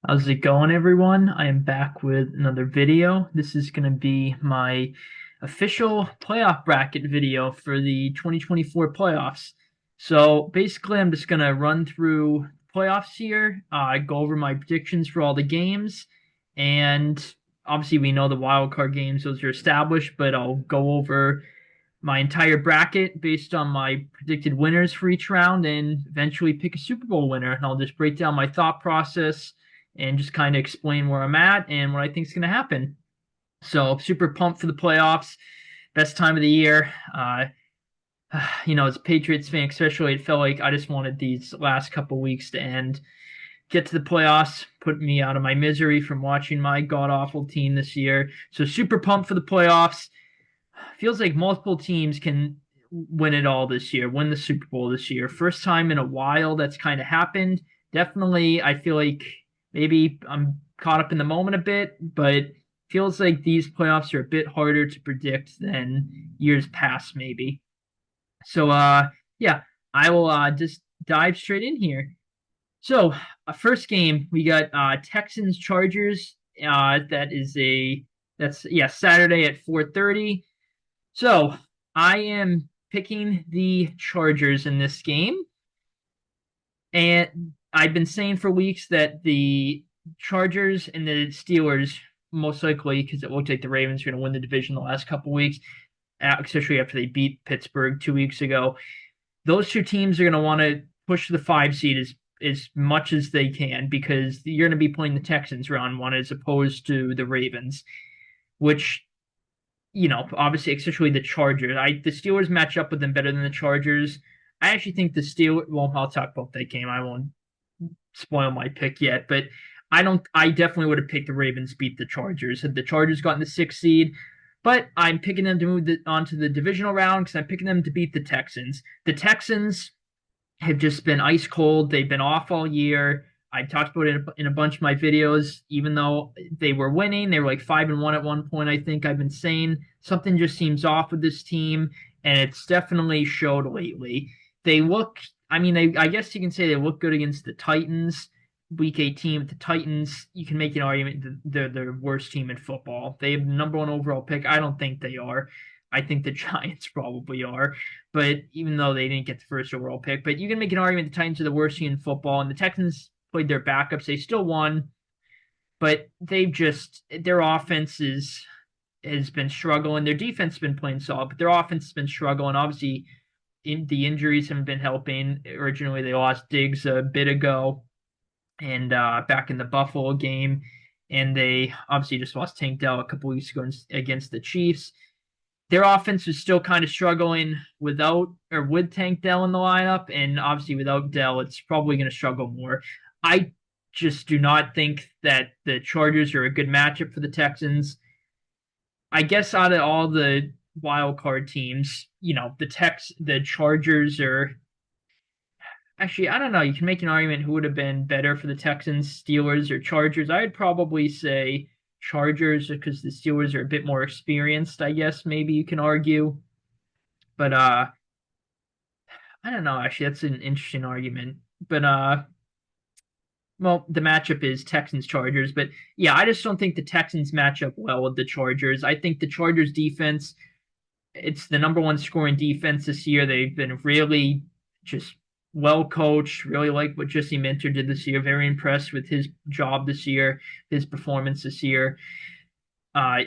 How's it going, everyone? I am back with another video. This is going to be my official playoff bracket video for the 2024 playoffs. So basically, I'm just going to run through playoffs here, go over my predictions for all the games, and obviously we know the wild card games; those are established. But I'll go over my entire bracket based on my predicted winners for each round, and eventually pick a Super Bowl winner. And I'll just break down my thought process and just kind of explain where I'm at and what I think is going to happen. So super pumped for the playoffs. Best time of the year. As a Patriots fan, especially, it felt like I just wanted these last couple weeks to end, get to the playoffs, put me out of my misery from watching my god awful team this year. So super pumped for the playoffs. Feels like multiple teams can win it all this year, win the Super Bowl this year. First time in a while that's kind of happened. Definitely, I feel like maybe I'm caught up in the moment a bit, but feels like these playoffs are a bit harder to predict than years past, maybe. So, yeah, I will just dive straight in here. So, first game we got Texans Chargers. That's Saturday at 4:30. So I am picking the Chargers in this game. And I've been saying for weeks that the Chargers and the Steelers, most likely, because it looked like the Ravens were going to win the division the last couple weeks, especially after they beat Pittsburgh 2 weeks ago. Those two teams are going to want to push the 5 seed as much as they can because you're going to be playing the Texans round one as opposed to the Ravens, which obviously, especially the Chargers. The Steelers match up with them better than the Chargers. I actually think the Steelers. Well, I'll talk about that game. I won't spoil my pick yet, but I don't. I definitely would have picked the Ravens beat the Chargers had the Chargers gotten the 6th seed. But I'm picking them to move on to the divisional round because I'm picking them to beat the Texans. The Texans have just been ice cold. They've been off all year. I talked about it in a bunch of my videos. Even though they were winning, they were like 5-1 at one point. I think I've been saying something just seems off with this team, and it's definitely showed lately. They look, I mean, I guess you can say they look good against the Titans. Week 18 with the Titans, you can make an argument that they're the worst team in football. They have the number one overall pick. I don't think they are. I think the Giants probably are, but even though they didn't get the first overall pick, but you can make an argument the Titans are the worst team in football, and the Texans played their backups. They still won, but their offense has been struggling. Their defense has been playing solid, but their offense has been struggling. Obviously, the injuries haven't been helping. Originally, they lost Diggs a bit ago, and back in the Buffalo game, and they obviously just lost Tank Dell a couple weeks ago against the Chiefs. Their offense is still kind of struggling without or with Tank Dell in the lineup, and obviously without Dell, it's probably going to struggle more. I just do not think that the Chargers are a good matchup for the Texans. I guess out of all the wild card teams, the Chargers are actually, I don't know. You can make an argument who would have been better for the Texans, Steelers, or Chargers. I'd probably say Chargers because the Steelers are a bit more experienced, I guess maybe you can argue. But I don't know, actually that's an interesting argument. But well, the matchup is Texans Chargers, but yeah, I just don't think the Texans match up well with the Chargers. I think the Chargers defense, it's the number one scoring defense this year. They've been really just well coached. Really like what Jesse Minter did this year. Very impressed with his job this year, his performance this year.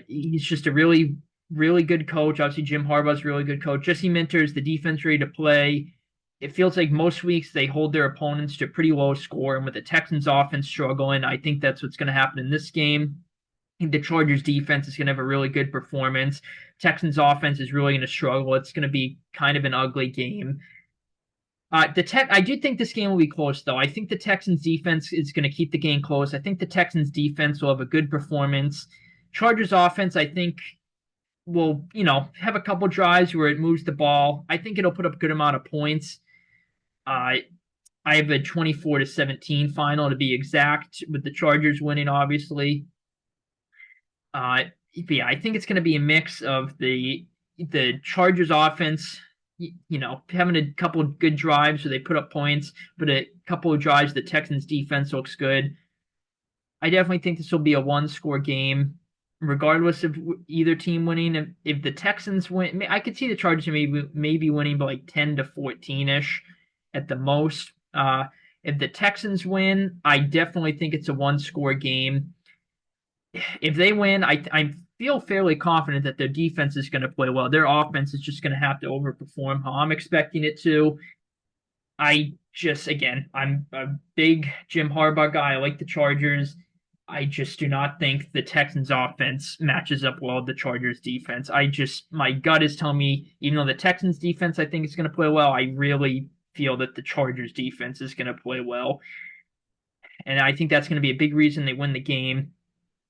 He's just a really, really good coach. Obviously, Jim Harbaugh's a really good coach. Jesse Minter is the defense ready to play. It feels like most weeks they hold their opponents to a pretty low score, and with the Texans offense struggling, I think that's what's going to happen in this game. I think the Chargers defense is going to have a really good performance. Texans offense is really going to struggle. It's going to be kind of an ugly game. I do think this game will be close, though. I think the Texans defense is going to keep the game close. I think the Texans defense will have a good performance. Chargers offense, I think, will have a couple drives where it moves the ball. I think it'll put up a good amount of points. I have a 24-17 final to be exact, with the Chargers winning, obviously. Yeah, I think it's going to be a mix of the Chargers offense, having a couple of good drives where they put up points, but a couple of drives the Texans defense looks good. I definitely think this will be a one-score game, regardless of either team winning. If the Texans win, I could see the Chargers maybe winning by like 10 to 14 ish at the most. If the Texans win, I definitely think it's a one-score game. If they win, I feel fairly confident that their defense is going to play well. Their offense is just going to have to overperform how I'm expecting it to. Again, I'm a big Jim Harbaugh guy. I like the Chargers. I just do not think the Texans offense matches up well with the Chargers defense. My gut is telling me, even though the Texans defense I think is going to play well, I really feel that the Chargers defense is going to play well. And I think that's going to be a big reason they win the game.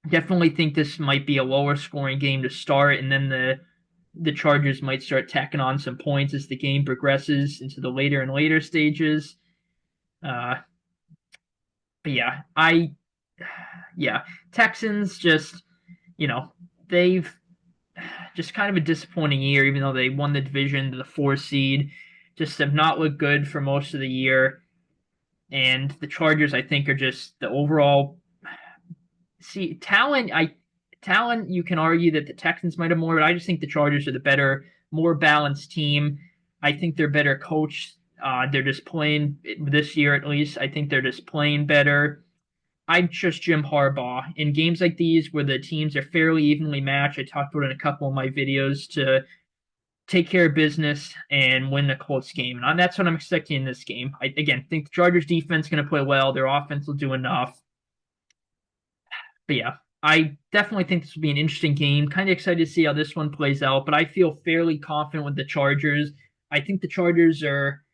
Definitely think this might be a lower scoring game to start, and then the Chargers might start tacking on some points as the game progresses into the later and later stages. Uh, but yeah, Texans just, they've just kind of a disappointing year, even though they won the division to the 4 seed. Just have not looked good for most of the year. And the Chargers, I think, are just the overall talent. You can argue that the Texans might have more, but I just think the Chargers are the better, more balanced team. I think they're better coached. They're just playing this year, at least. I think they're just playing better. I trust Jim Harbaugh in games like these where the teams are fairly evenly matched. I talked about it in a couple of my videos to take care of business and win a close game. And that's what I'm expecting in this game. I, again, think the Chargers defense is going to play well. Their offense will do enough. But yeah, I definitely think this will be an interesting game. Kind of excited to see how this one plays out, but I feel fairly confident with the Chargers. I think the Chargers are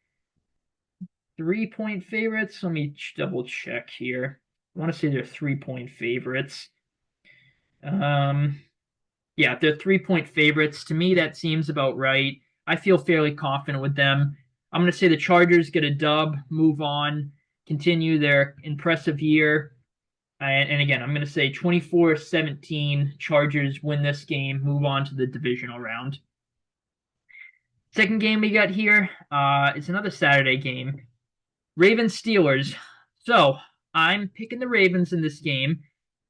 3-point favorites. Let me double check here. I want to say they're 3-point favorites. Yeah, they're 3-point favorites. To me, that seems about right. I feel fairly confident with them. I'm going to say the Chargers get a dub, move on, continue their impressive year. And again, I'm going to say 24-17 Chargers win this game, move on to the divisional round. Second game we got here is another Saturday game. Ravens Steelers. So I'm picking the Ravens in this game,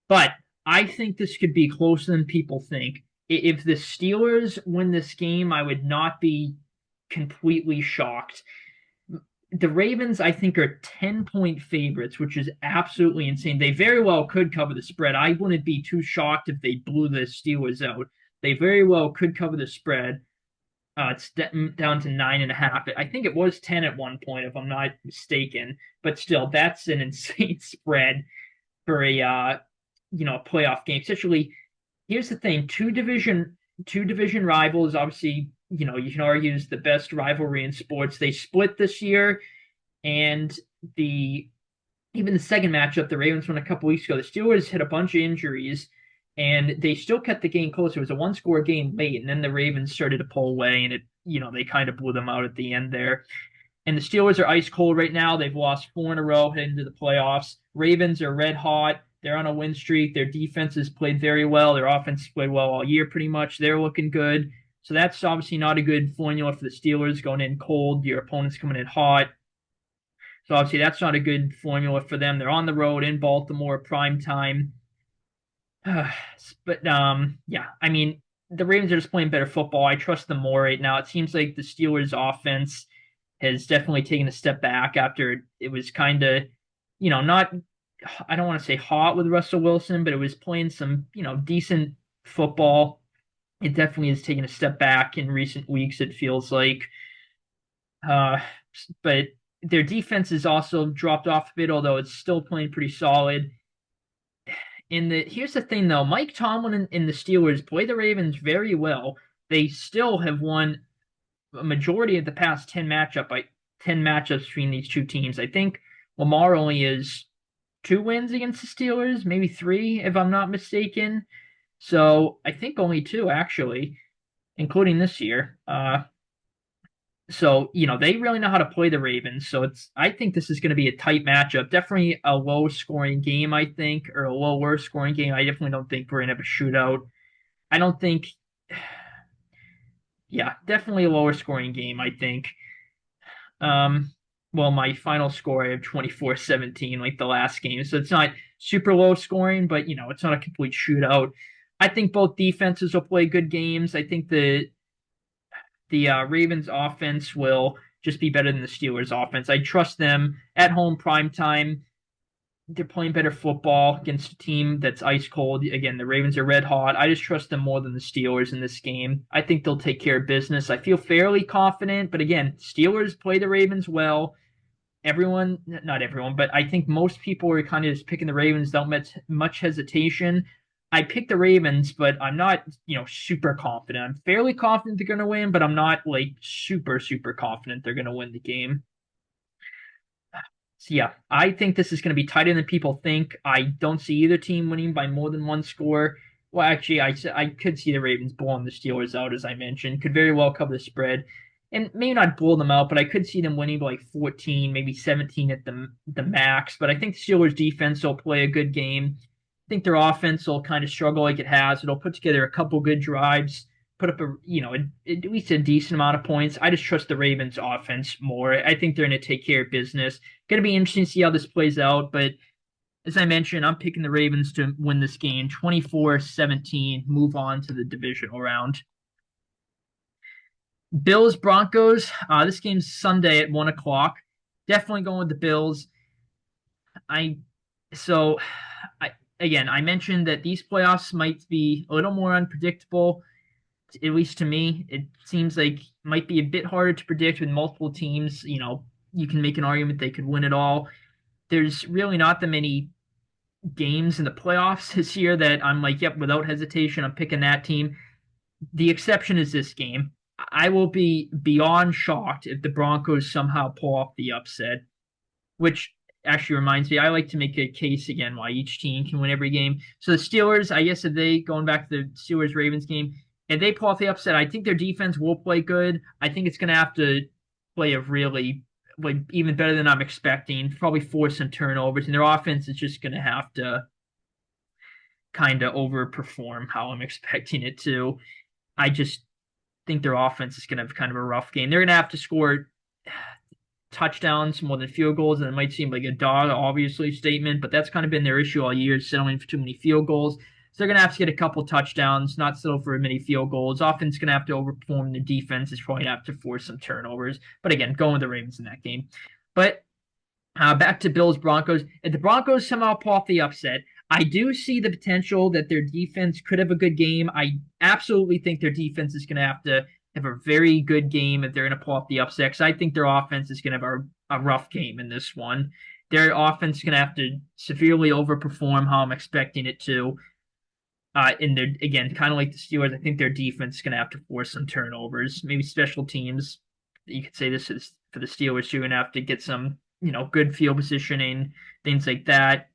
but I think this could be closer than people think. If the Steelers win this game, I would not be completely shocked. The Ravens, I think, are 10-point favorites, which is absolutely insane. They very well could cover the spread. I wouldn't be too shocked if they blew the Steelers out. They very well could cover the spread. It's down to 9.5. I think it was 10 at one point, if I'm not mistaken. But still, that's an insane spread for a playoff game. Especially, here's the thing: two division rivals. Obviously, you can argue is the best rivalry in sports. They split this year, and even the second matchup, the Ravens won a couple weeks ago. The Steelers had a bunch of injuries, and they still kept the game close. It was a one-score game late, and then the Ravens started to pull away, and they kind of blew them out at the end there. And the Steelers are ice cold right now. They've lost 4 in a row heading to the playoffs. Ravens are red hot. They're on a win streak. Their defense has played very well. Their offense has played well all year, pretty much. They're looking good. So that's obviously not a good formula for the Steelers going in cold. Your opponent's coming in hot. So obviously that's not a good formula for them. They're on the road in Baltimore, prime time. But yeah, I mean, the Ravens are just playing better football. I trust them more right now. It seems like the Steelers' offense has definitely taken a step back after it was kind of, not, I don't want to say hot with Russell Wilson, but it was playing some, decent football. It definitely has taken a step back in recent weeks, it feels like. But their defense has also dropped off a bit, although it's still playing pretty solid. Here's the thing, though. Mike Tomlin and the Steelers play the Ravens very well. They still have won a majority of the past 10 matchups between these two teams. I think Lamar only has 2 wins against the Steelers, maybe 3, if I'm not mistaken. So I think only 2, actually, including this year. So, they really know how to play the Ravens. So I think this is going to be a tight matchup. Definitely a low scoring game, I think, or a lower scoring game. I definitely don't think we're going to have a shootout. I don't think, yeah, definitely a lower scoring game, I think. well, my final score, I have 24-17, like the last game. So it's not super low scoring, but it's not a complete shootout. I think both defenses will play good games. I think the Ravens offense will just be better than the Steelers offense. I trust them at home prime time. They're playing better football against a team that's ice cold. Again, the Ravens are red hot. I just trust them more than the Steelers in this game. I think they'll take care of business. I feel fairly confident, but again, Steelers play the Ravens well. Everyone, not everyone, but I think most people are kind of just picking the Ravens without much hesitation. I picked the Ravens, but I'm not, super confident. I'm fairly confident they're going to win, but I'm not like super, super confident they're going to win the game. So yeah, I think this is going to be tighter than people think. I don't see either team winning by more than one score. Well, actually, I could see the Ravens blowing the Steelers out, as I mentioned. Could very well cover the spread, and maybe not blow them out, but I could see them winning by like 14, maybe 17 at the max. But I think the Steelers defense will play a good game. I think their offense will kind of struggle like it has. It'll put together a couple good drives, put up at least a decent amount of points. I just trust the Ravens offense more. I think they're going to take care of business. Going to be interesting to see how this plays out, but as I mentioned, I'm picking the Ravens to win this game 24-17, move on to the divisional round. Bills Broncos. This game's Sunday at 1 o'clock. Definitely going with the Bills. I so I again I mentioned that these playoffs might be a little more unpredictable. At least to me, it seems like it might be a bit harder to predict with multiple teams. You can make an argument they could win it all. There's really not that many games in the playoffs this year that I'm like, yep, without hesitation, I'm picking that team. The exception is this game. I will be beyond shocked if the Broncos somehow pull off the upset, which actually reminds me, I like to make a case again why each team can win every game. So the Steelers, I guess if they, going back to the Steelers-Ravens game, if they pull off the upset, I think their defense will play good. I think it's going to have to play a really, like, even better than I'm expecting, probably force some turnovers, and their offense is just going to have to kind of overperform how I'm expecting it to. I just think their offense is going to have kind of a rough game. They're going to have to score touchdowns more than field goals, and it might seem like a dog, obviously, statement, but that's kind of been their issue all year, settling for too many field goals. So they're going to have to get a couple touchdowns, not settle for many field goals. Offense going to have to overperform. The defense is probably going to have to force some turnovers. But again, going with the Ravens in that game. But back to Bills Broncos. If the Broncos somehow pull off the upset, I do see the potential that their defense could have a good game. I absolutely think their defense is going to have a very good game if they're going to pull off the upset. Because I think their offense is going to have a rough game in this one. Their offense is going to have to severely overperform how I'm expecting it to. And they're, again, kind of like the Steelers, I think their defense is going to have to force some turnovers. Maybe special teams. You could say this is for the Steelers, you're going to have to get some, good field positioning, things like that.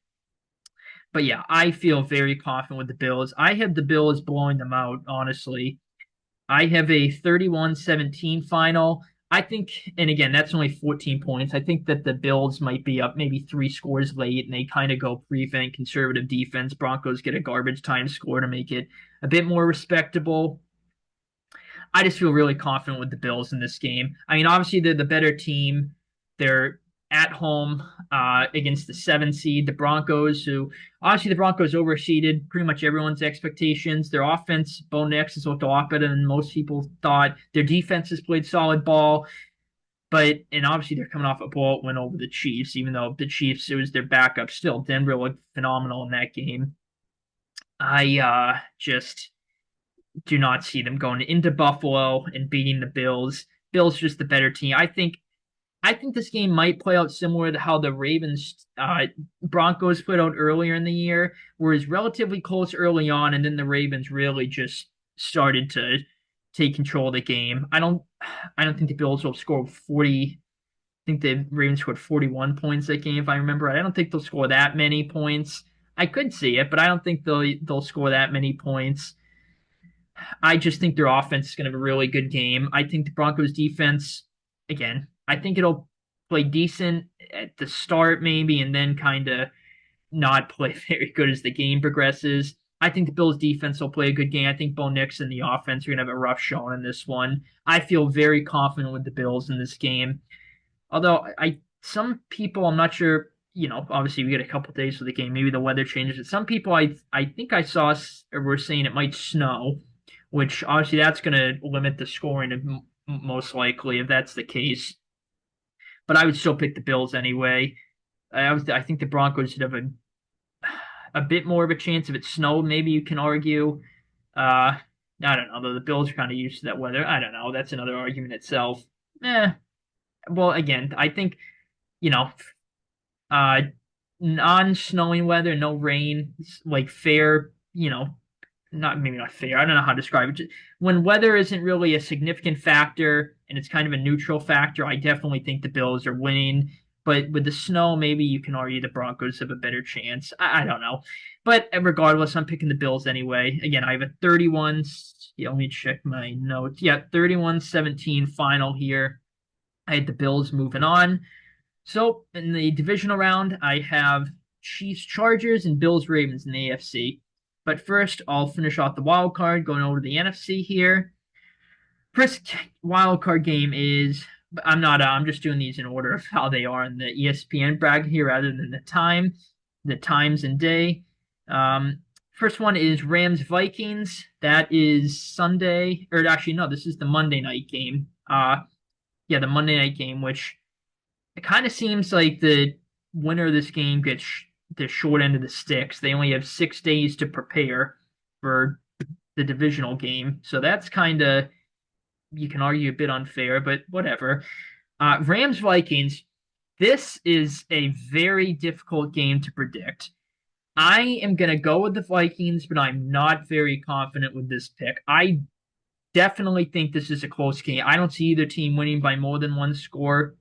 But yeah, I feel very confident with the Bills. I have the Bills blowing them out, honestly. I have a 31-17 final. I think, and again, that's only 14 points. I think that the Bills might be up maybe 3 scores late, and they kind of go prevent conservative defense. Broncos get a garbage time score to make it a bit more respectable. I just feel really confident with the Bills in this game. I mean, obviously they're the better team. They're at home against the 7 seed, the Broncos, who obviously the Broncos overseeded pretty much everyone's expectations. Their offense, Bo Nix, has looked a lot better than most people thought. Their defense has played solid ball. And obviously they're coming off a blowout win over the Chiefs, even though the Chiefs, it was their backup still. Denver looked phenomenal in that game. I just do not see them going into Buffalo and beating the Bills. Bills just the better team. I think this game might play out similar to how the Ravens Broncos played out earlier in the year, where it's relatively close early on, and then the Ravens really just started to take control of the game. I don't think the Bills will score 40. I think the Ravens scored 41 points that game, if I remember right. I don't think they'll score that many points. I could see it, but I don't think they'll score that many points. I just think their offense is going to have a really good game. I think the Broncos defense, again, I think it'll play decent at the start maybe, and then kind of not play very good as the game progresses. I think the Bills defense will play a good game. I think Bo Nix and the offense are going to have a rough showing in this one. I feel very confident with the Bills in this game. Although some people, I'm not sure. Obviously we get a couple days for the game. Maybe the weather changes. Some people, I think I saw or were saying it might snow, which obviously that's going to limit the scoring most likely if that's the case. But I would still pick the Bills anyway. I think the Broncos should have a bit more of a chance if it snowed. Maybe you can argue. I don't know. Though the Bills are kind of used to that weather. I don't know. That's another argument itself. Eh. Well, again, I think you know, uh, non-snowing weather, no rain, like fair. Not maybe not fair. I don't know how to describe it. When weather isn't really a significant factor and it's kind of a neutral factor, I definitely think the Bills are winning. But with the snow, maybe you can argue the Broncos have a better chance. I don't know. But regardless, I'm picking the Bills anyway. Again, I have a 31. Yeah, let me check my notes. Yeah, 31-17 final here. I had the Bills moving on. So in the divisional round, I have Chiefs Chargers and Bills Ravens in the AFC. But first, I'll finish off the wild card, going over to the NFC here. First wild card game is I'm just doing these in order of how they are in the ESPN bracket here rather than the times and day. First one is Rams Vikings. That is Sunday, or actually no, this is the Monday night game. Yeah, the Monday night game, which it kind of seems like the winner of this game gets the short end of the sticks. They only have 6 days to prepare for the divisional game, so that's kind of, you can argue, a bit unfair, but whatever. Rams Vikings. This is a very difficult game to predict. I am going to go with the Vikings, but I'm not very confident with this pick. I definitely think this is a close game. I don't see either team winning by more than one score.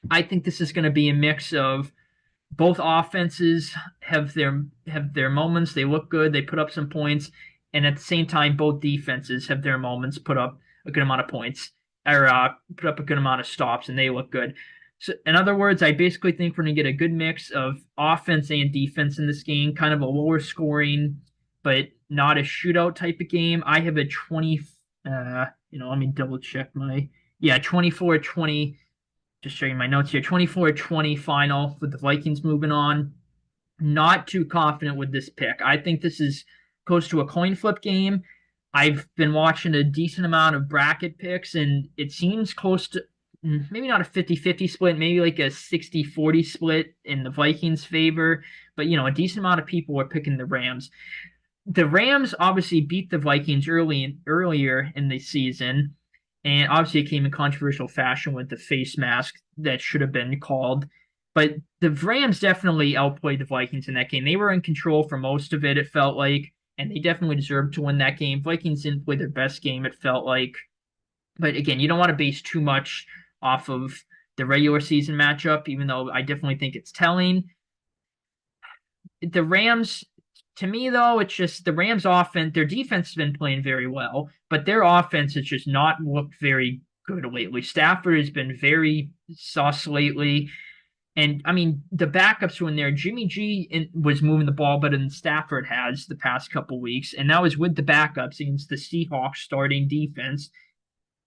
I think this is going to be a mix of both offenses have their moments. They look good. They put up some points, and at the same time, both defenses have their moments. Put up a good amount of points, or put up a good amount of stops, and they look good. So, in other words, I basically think we're going to get a good mix of offense and defense in this game. Kind of a lower scoring, but not a shootout type of game. I have a 20. Let me double check my 24-20. Just showing my notes here. 24-20 final with the Vikings moving on. Not too confident with this pick. I think this is close to a coin flip game. I've been watching a decent amount of bracket picks, and it seems close to maybe not a 50-50 split, maybe like a 60-40 split in the Vikings' favor. But, a decent amount of people are picking the Rams. The Rams obviously beat the Vikings earlier in the season. And obviously, it came in controversial fashion with the face mask that should have been called. But the Rams definitely outplayed the Vikings in that game. They were in control for most of it, it felt like, and they definitely deserved to win that game. Vikings didn't play their best game, it felt like. But again, you don't want to base too much off of the regular season matchup, even though I definitely think it's telling. The Rams, to me, though, it's just the Rams' offense, their defense has been playing very well, but their offense has just not looked very good lately. Stafford has been very sus lately. And I mean, the backups were in there. Jimmy G was moving the ball better than Stafford has the past couple weeks, and that was with the backups against the Seahawks starting defense.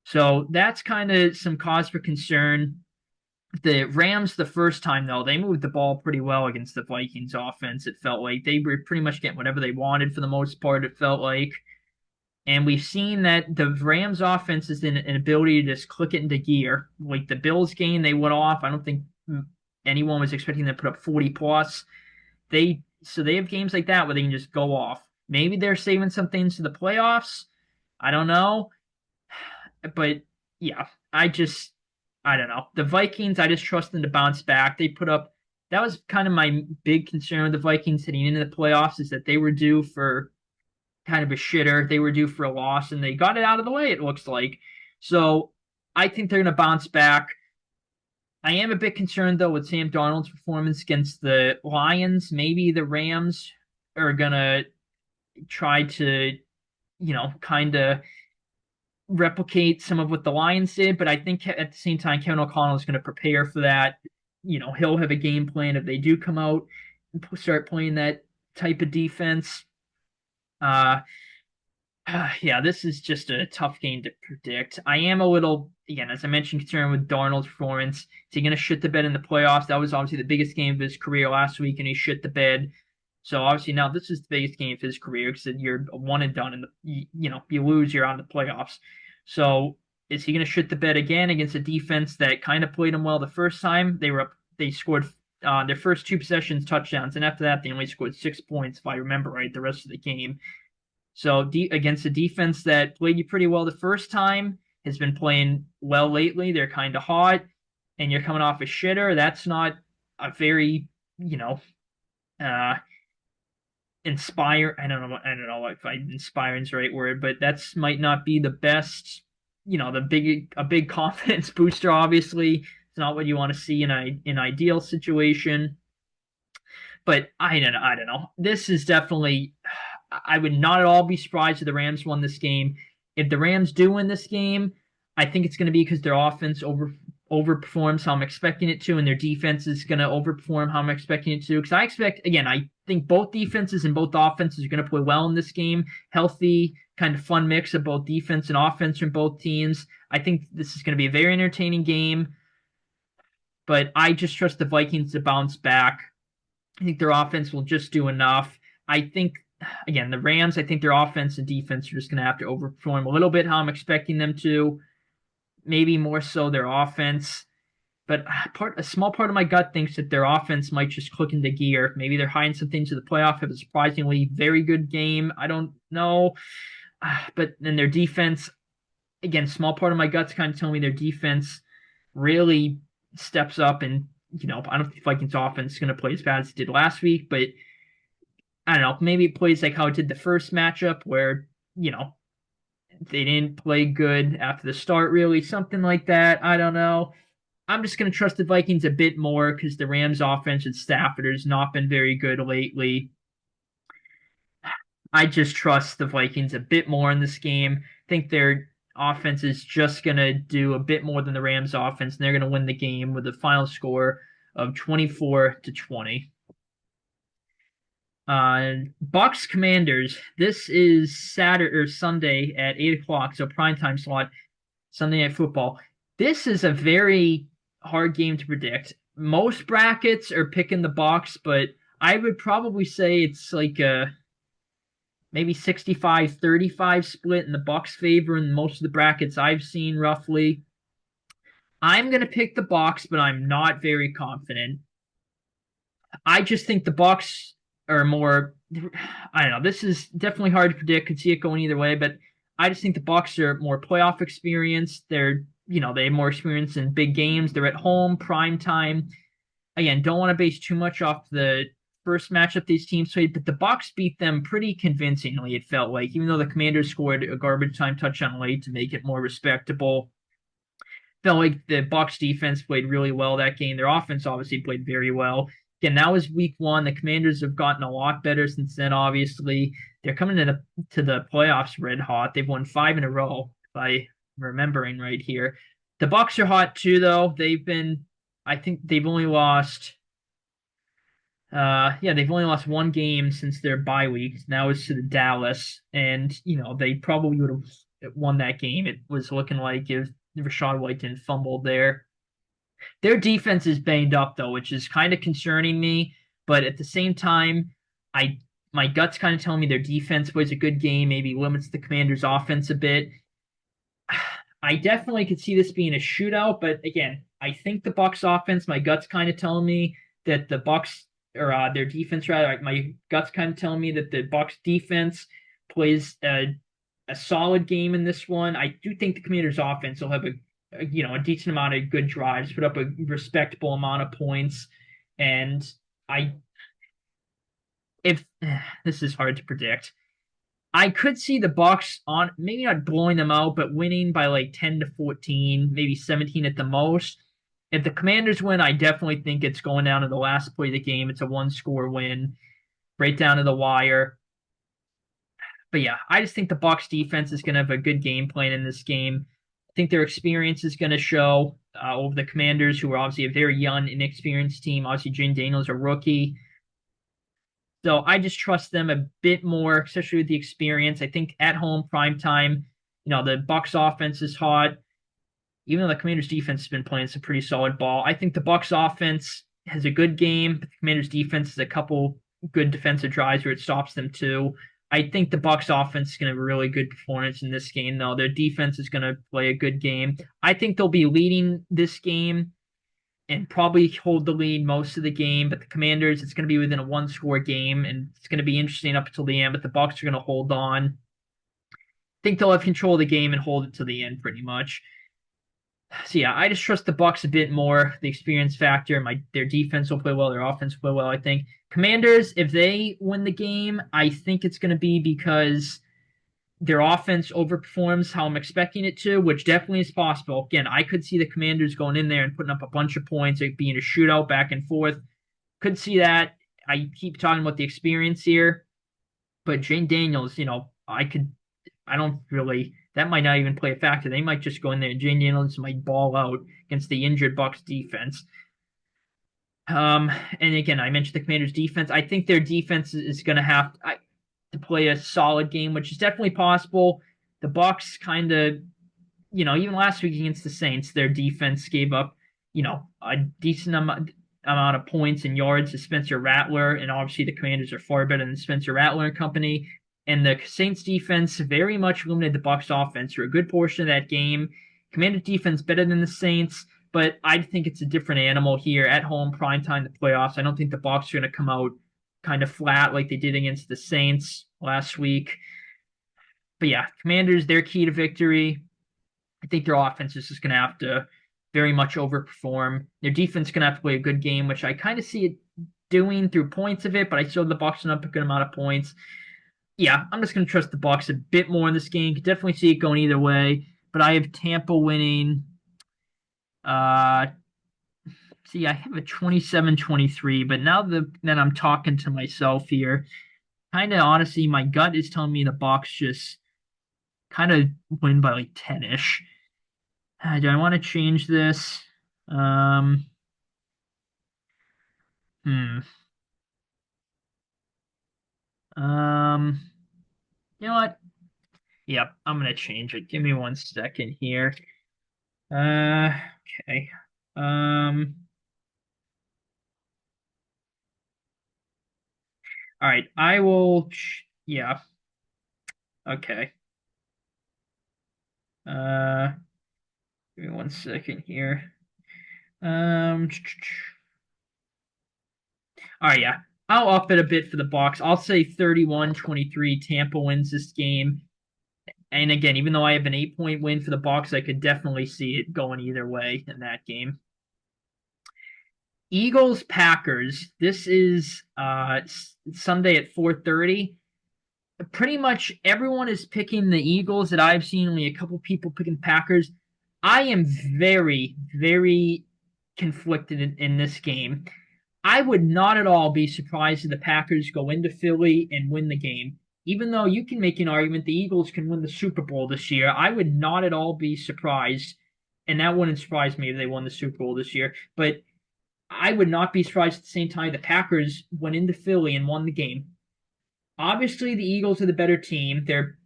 So that's kind of some cause for concern. The Rams, the first time, though, they moved the ball pretty well against the Vikings offense. It felt like they were pretty much getting whatever they wanted for the most part, it felt like. And we've seen that the Rams offense is an ability to just click it into gear. Like the Bills game, they went off. I don't think anyone was expecting them to put up 40 plus. So they have games like that where they can just go off. Maybe they're saving some things to the playoffs. I don't know. But yeah, I don't know. The Vikings, I just trust them to bounce back. That was kind of my big concern with the Vikings heading into the playoffs, is that they were due for kind of a shitter. They were due for a loss, and they got it out of the way, it looks like. So I think they're going to bounce back. I am a bit concerned, though, with Sam Darnold's performance against the Lions. Maybe the Rams are going to try to, kind of replicate some of what the Lions did, but I think at the same time, Kevin O'Connell is going to prepare for that. He'll have a game plan if they do come out and start playing that type of defense. Yeah, this is just a tough game to predict. I am a little, again, as I mentioned, concerned with Darnold's performance. Is he going to shit the bed in the playoffs? That was obviously the biggest game of his career last week, and he shit the bed. So obviously now this is the biggest game of his career because you're one and done, and you lose, you're out of the playoffs. So is he going to shit the bed again against a defense that kind of played him well the first time? They scored their first two possessions touchdowns, and after that they only scored 6 points, if I remember right, the rest of the game. So against a defense that played you pretty well the first time, has been playing well lately. They're kind of hot, and you're coming off a shitter. That's not a very, you know, uh, inspire. I don't know if inspiring is the right word, but that's might not be the best. A big confidence booster. Obviously, it's not what you want to see in an ideal situation. But I don't know. This is definitely. I would not at all be surprised if the Rams won this game. If the Rams do win this game, I think it's going to be because their offense overperforms how I'm expecting it to, and their defense is going to overperform how I'm expecting it to. Because I think both defenses and both offenses are going to play well in this game. Healthy, kind of fun mix of both defense and offense from both teams. I think this is going to be a very entertaining game, but I just trust the Vikings to bounce back. I think their offense will just do enough. I think, again, the Rams, I think their offense and defense are just going to have to overperform a little bit how I'm expecting them to. Maybe more so their offense. But a small part of my gut thinks that their offense might just click into gear. Maybe they're hiding some things to the playoff. Have a surprisingly very good game. I don't know. But then their defense, again, small part of my gut's kind of telling me their defense really steps up. And, I don't think Vikings offense is going to play as bad as it did last week, but I don't know. Maybe it plays like how it did the first matchup where, they didn't play good after the start, really. Something like that. I don't know. I'm just going to trust the Vikings a bit more because the Rams offense and Stafford has not been very good lately. I just trust the Vikings a bit more in this game. I think their offense is just going to do a bit more than the Rams offense, and they're going to win the game with a final score of 24-20. Bucks Commanders. This is Saturday or Sunday at 8 o'clock, so prime time slot, Sunday Night Football. This is a very hard game to predict. Most brackets are picking the Bucks, but I would probably say it's like a maybe 65-35 split in the Bucks' favor in most of the brackets I've seen roughly. I'm going to pick the Bucks, but I'm not very confident. I just think the Bucks are more. I don't know. This is definitely hard to predict. Could see it going either way, but I just think the Bucks are more playoff experience. They have more experience in big games. They're at home, prime time. Again, don't want to base too much off the first matchup these teams played, but the Bucks beat them pretty convincingly. It felt like, even though the Commanders scored a garbage time touchdown late to make it more respectable. Felt like the Bucks defense played really well that game. Their offense obviously played very well. Again, that was week one. The Commanders have gotten a lot better since then, obviously. They're coming to the playoffs red hot. They've won 5 in a row, if I'm remembering right here. The Bucks are hot too, though. I think they've only lost they've only lost one game since their bye week. Now it's to the Dallas, and they probably would have won that game. It was looking like if Rachaad White didn't fumble there. Their defense is banged up though, which is kind of concerning me. But at the same time, I my gut's kind of telling me their defense plays a good game, maybe limits the Commanders' offense a bit. I definitely could see this being a shootout, but again, I think the Bucks offense, my gut's kind of telling me that the Bucks or their defense rather, my gut's kind of telling me that the Bucks defense plays a solid game in this one. I do think the Commanders offense will have a decent amount of good drives, put up a respectable amount of points, and I if this is hard to predict. I could see the Bucks on maybe not blowing them out, but winning by like 10-14, maybe 17 at the most. If the Commanders win, I definitely think it's going down to the last play of the game. It's a one-score win, right down to the wire. But yeah, I just think the Bucks defense is going to have a good game plan in this game. I think their experience is going to show over the Commanders, who are obviously a very young, inexperienced team. Obviously, Jane Daniels a rookie. So I just trust them a bit more, especially with the experience. I think at home, prime time, the Bucks offense is hot. Even though the Commanders defense has been playing some pretty solid ball, I think the Bucks offense has a good game, but the Commanders defense has a couple good defensive drives where it stops them too. I think the Bucks offense is going to have a really good performance in this game, though. Their defense is going to play a good game. I think they'll be leading this game and probably hold the lead most of the game. But the Commanders, it's going to be within a one-score game, and it's going to be interesting up until the end. But the Bucks are going to hold on. I think they'll have control of the game and hold it to the end, pretty much. So yeah, I just trust the Bucks a bit more. The experience factor, their defense will play well, their offense will play well. I think Commanders, if they win the game, I think it's going to be because their offense overperforms how I'm expecting it to, which definitely is possible. Again, I could see the Commanders going in there and putting up a bunch of points, it being a shootout back and forth. Could see that. I keep talking about the experience here, but Jane Daniels, I don't really. That might not even play a factor. They might just go in there. Jane Daniels might ball out against the injured Bucks defense. And again, I mentioned the Commanders' defense. I think their defense is going to have to play a solid game, which is definitely possible. The Bucks kind of, even last week against the Saints, their defense gave up, a decent amount of points and yards to Spencer Rattler, and obviously the Commanders are far better than Spencer Rattler and company. And the Saints defense very much limited the Bucks offense for a good portion of that game. Commanders defense better than the Saints, but I think it's a different animal here at home, primetime, the playoffs. I don't think the Bucks are going to come out kind of flat like they did against the Saints last week. But yeah, Commanders, their key to victory. I think their offense is just going to have to very much overperform. Their defense is going to have to play a good game, which I kind of see it doing through points of it, but I still have the Bucks up a good amount of points. Yeah, I'm just going to trust the Bucks a bit more in this game. Could definitely see it going either way, but I have Tampa winning. See, I have a 27-23, but now that I'm talking to myself here, kind of honestly, my gut is telling me the Bucks just kind of win by like 10-ish. Do I want to change this? Hmm. You know what? Yep, I'm gonna change it. Give me 1 second here. Okay. All right. I will. Yeah. Okay. Uh, Give me 1 second here. All right. Yeah. I'll up it a bit for the Bucks. I'll say 31-23. Tampa wins this game. And again, even though I have an 8-point win for the Bucks, I could definitely see it going either way in that game. Eagles Packers. This is Sunday at 4:30. Pretty much everyone is picking the Eagles that I've seen. Only a couple people picking Packers. I am very, very conflicted in this game. I would not at all be surprised if the Packers go into Philly and win the game. Even though you can make an argument the Eagles can win the Super Bowl this year, I would not at all be surprised, and that wouldn't surprise me if they won the Super Bowl this year. But I would not be surprised at the same time the Packers went into Philly and won the game. Obviously, the Eagles are the better team. They're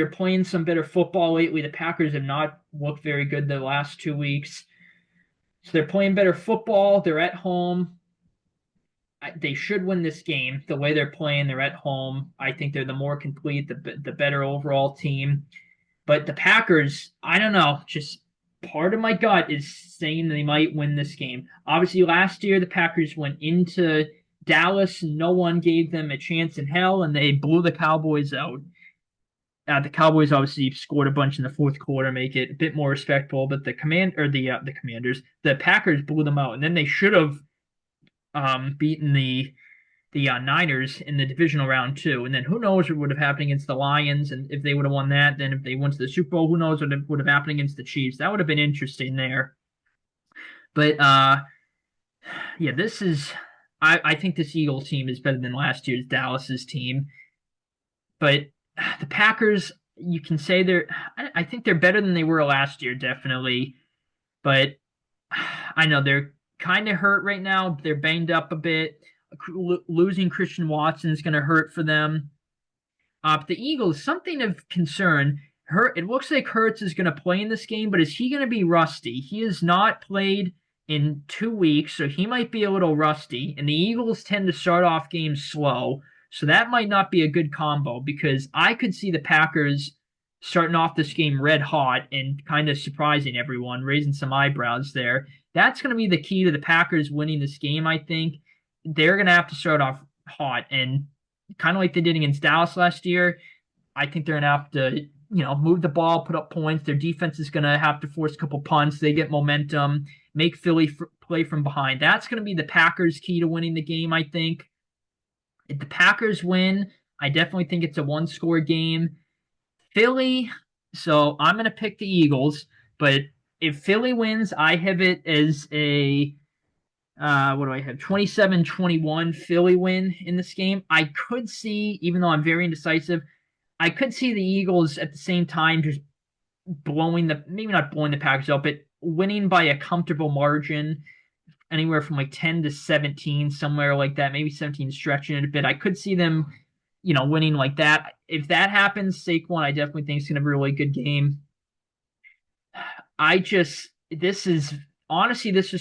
playing some better football lately. The Packers have not looked very good the last 2 weeks. So they're playing better football. They're at home. They should win this game. The way they're playing, they're at home. I think they're the more complete, the better overall team. But the Packers, I don't know, just part of my gut is saying they might win this game. Obviously, last year the Packers went into Dallas. No one gave them a chance in hell, and they blew the Cowboys out. The Cowboys obviously scored a bunch in the fourth quarter, make it a bit more respectable. But the Commanders, the Packers blew them out, and then they should have beaten the Niners in the divisional round too. And then who knows what would have happened against the Lions, and if they would have won that, then if they went to the Super Bowl, who knows what would have happened against the Chiefs? That would have been interesting there. But yeah, this is. I think this Eagles team is better than last year's Dallas's team. But the Packers, you can say I think they're better than they were last year, definitely. But I know they're kind of hurt right now. They're banged up a bit. losing Christian Watson is going to hurt for them. The Eagles, something of concern. It looks like Hurts is going to play in this game, but is he going to be rusty? He has not played in 2 weeks, so he might be a little rusty. And the Eagles tend to start off games slow, so that might not be a good combo because I could see the Packers starting off this game red hot and kind of surprising everyone, raising some eyebrows there. That's going to be the key to the Packers winning this game, I think. They're going to have to start off hot, and kind of like they did against Dallas last year, I think they're going to have to, move the ball, put up points. Their defense is going to have to force a couple punts. They get momentum, make Philly play from behind. That's going to be the Packers' key to winning the game, I think. If the Packers win, I definitely think it's a one-score game. Philly, so I'm going to pick the Eagles, but if Philly wins, I have it as a what do I have? 27-21 Philly win in this game. I could see, even though I'm very indecisive, I could see the Eagles at the same time just maybe not blowing the Packers out, but winning by a comfortable margin, anywhere from like 10-17, somewhere like that, maybe 17 stretching it a bit. I could see them, winning like that. If that happens, Saquon, I definitely think is going to be a really good game. This is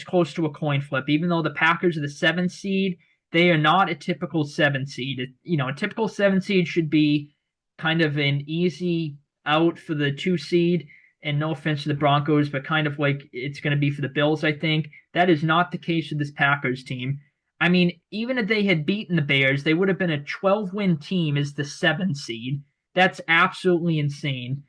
close to a coin flip. Even though the Packers are the 7th seed, they are not a typical 7 seed. A typical 7 seed should be kind of an easy out for the 2 seed. And no offense to the Broncos, but kind of like it's going to be for the Bills, I think. That is not the case with this Packers team. I mean, even if they had beaten the Bears, they would have been a 12-win team as the 7 seed. That's absolutely insane.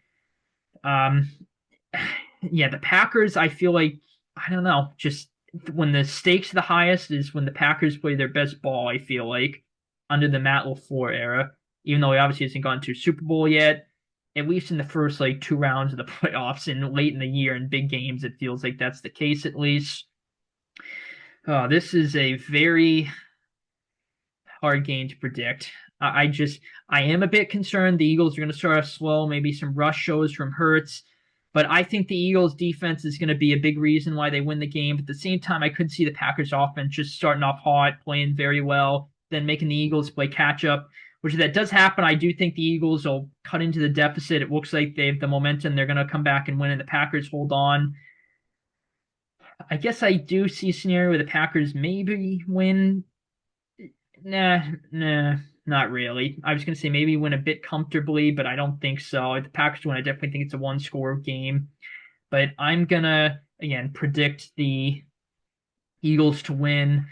Yeah, the Packers, I feel like, I don't know, just when the stakes are the highest is when the Packers play their best ball, I feel like, under the Matt LaFleur era. Even though he obviously hasn't gone to Super Bowl yet, at least in the first 2 rounds of the playoffs and late in the year in big games, it feels like that's the case at least. This is a very hard game to predict. I am a bit concerned the Eagles are going to start off slow, maybe some rush shows from Hurts, but I think the Eagles defense is going to be a big reason why they win the game. But at the same time, I could see the Packers offense just starting off hot, playing very well, then making the Eagles play catch up, which if that does happen, I do think the Eagles will cut into the deficit. It looks like they have the momentum. They're going to come back and win, and the Packers hold on. I guess I do see a scenario where the Packers maybe win. Nah, not really. I was going to say maybe win a bit comfortably, but I don't think so. If the Packers win, I definitely think it's a one-score game. But I'm going to, again, predict the Eagles to win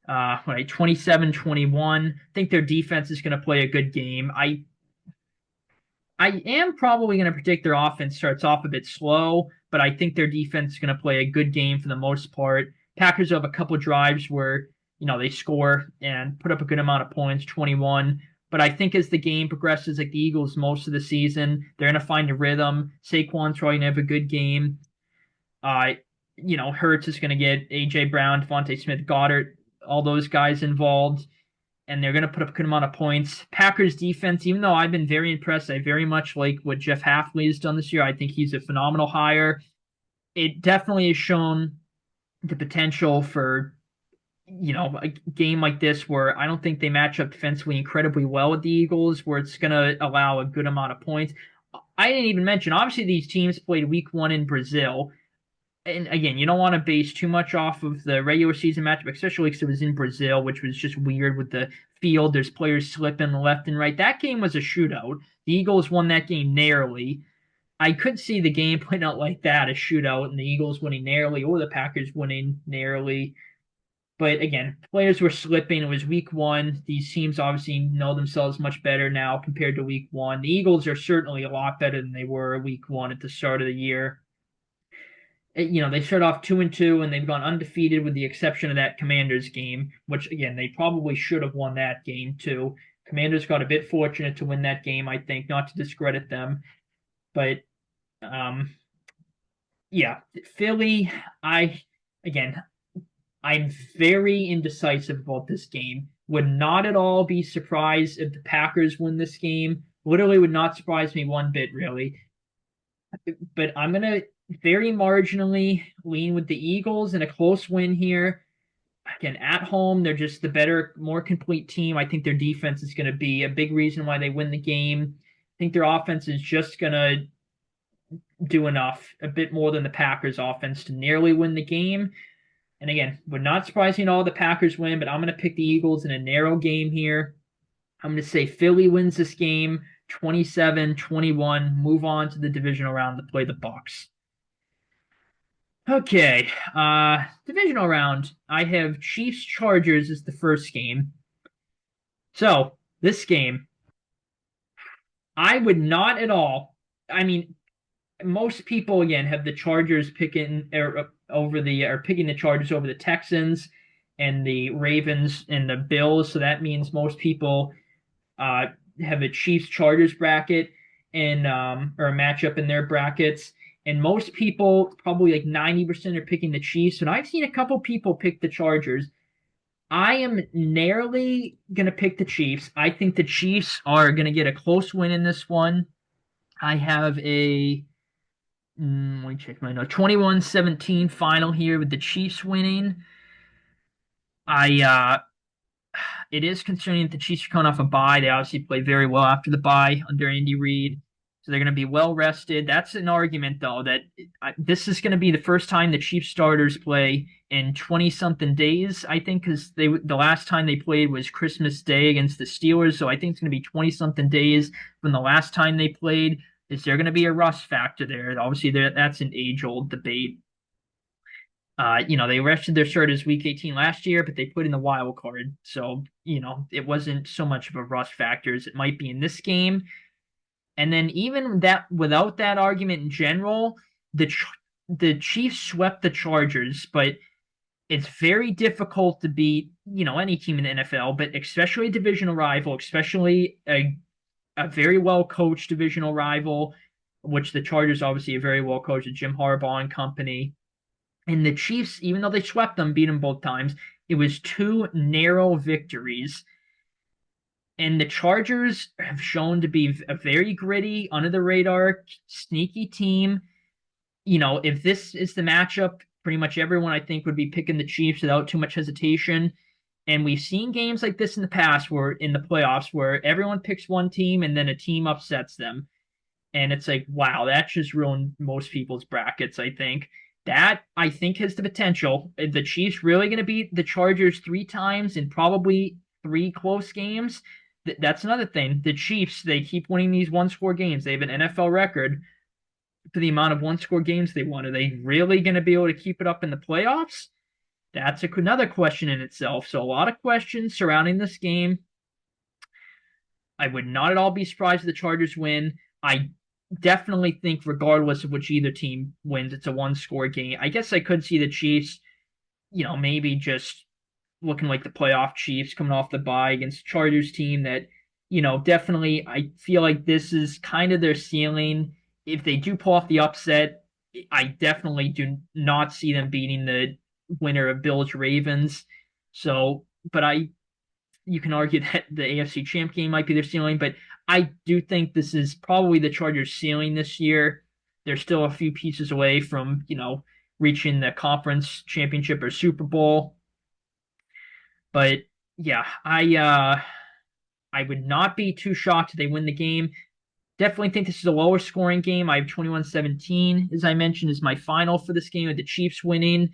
27-21. I think their defense is going to play a good game. I am probably going to predict their offense starts off a bit slow, but I think their defense is going to play a good game for the most part. Packers have a couple drives where, they score and put up a good amount of points, 21. But I think as the game progresses, like the Eagles most of the season, they're going to find a rhythm. Saquon's probably going to have a good game. Hurts is going to get A.J. Brown, Devontae Smith, Goddard, all those guys involved, and they're going to put up a good amount of points. Packers defense, even though I've been very impressed, I very much like what Jeff Hafley has done this year. I think he's a phenomenal hire. It definitely has shown the potential for, a game like this where I don't think they match up defensively incredibly well with the Eagles, where it's going to allow a good amount of points. I didn't even mention, obviously, these teams played week 1 in Brazil. And again, you don't want to base too much off of the regular season matchup, especially because it was in Brazil, which was just weird with the field. There's players slipping left and right. That game was a shootout. The Eagles won that game narrowly. I could see the game playing out like that, a shootout, and the Eagles winning narrowly or the Packers winning narrowly. But again, players were slipping. It was week 1. These teams obviously know themselves much better now compared to week 1. The Eagles are certainly a lot better than they were week 1 at the start of the year. They start off 2-2, and they've gone undefeated with the exception of that Commanders game, which, again, they probably should have won that game, too. Commanders got a bit fortunate to win that game, I think, not to discredit them. But, yeah, Philly, I'm very indecisive about this game. Would not at all be surprised if the Packers win this game. Literally would not surprise me one bit, really. But I'm going to very marginally lean with the Eagles in a close win here. again, at home, they're just the better, more complete team. I think their defense is going to be a big reason why they win the game. I think their offense is just going to do enough, a bit more than the Packers' offense, to nearly win the game. And again, would not surprise me at all the Packers win, but I'm going to pick the Eagles in a narrow game here. I'm going to say Philly wins this game 27-21, move on to the divisional round to play the Bucs. Okay, divisional round. I have Chiefs Chargers as the first game. So, this game, I would not at all. I mean, most people again have the Chargers picking picking the Chargers over the Texans and the Ravens and the Bills. So that means most people have a Chiefs Chargers bracket and or a matchup in their brackets. And most people, probably like 90%, are picking the Chiefs. And I've seen a couple people pick the Chargers. I am narrowly going to pick the Chiefs. I think the Chiefs are going to get a close win in this one. I have a let me check my notes. 21-17 final here with the Chiefs winning. It is concerning that the Chiefs are coming off a bye. They obviously played very well after the bye under Andy Reid. So they're going to be well rested. That's an argument, though, that this is going to be the first time the Chiefs starters play in 20-something days, I think, because the last time they played was Christmas Day against the Steelers. So I think it's going to be 20-something days from the last time they played. Is there going to be a rust factor there? Obviously, that's an age-old debate. They rested their starters week 18 last year, but they put in the wild card. So, it wasn't so much of a rust factor as it might be in this game. And then even that, without that argument in general, the Chiefs swept the Chargers, but it's very difficult to beat, any team in the NFL, but especially a divisional rival, especially a very well-coached divisional rival, which the Chargers obviously are very well-coached, Jim Harbaugh and company. And the Chiefs, even though they swept them, beat them both times, it was 2 narrow victories. And the Chargers have shown to be a very gritty, under-the-radar, sneaky team. If this is the matchup, pretty much everyone, I think, would be picking the Chiefs without too much hesitation. And we've seen games like this in the past where in the playoffs where everyone picks one team and then a team upsets them. And it's like, wow, that just ruined most people's brackets, I think. That, I think, has the potential. The Chiefs really going to beat the Chargers 3 times in probably 3 close games. That's another thing. The Chiefs, they keep winning these one-score games. They have an NFL record for the amount of one-score games they won. Are they really going to be able to keep it up in the playoffs? That's another question in itself. So a lot of questions surrounding this game. I would not at all be surprised if the Chargers win. I definitely think regardless of which either team wins, it's a one-score game. I guess I could see the Chiefs, maybe just looking like the playoff Chiefs coming off the bye against the Chargers team that, definitely I feel like this is kind of their ceiling. If they do pull off the upset, I definitely do not see them beating the winner of Bills Ravens. So, but you can argue that the AFC Champ game might be their ceiling, but I do think this is probably the Chargers' ceiling this year. They're still a few pieces away from, reaching the conference championship or Super Bowl. But yeah, I would not be too shocked if they win the game. Definitely think this is a lower scoring game. I have 21-17, as I mentioned, is my final for this game with the Chiefs winning.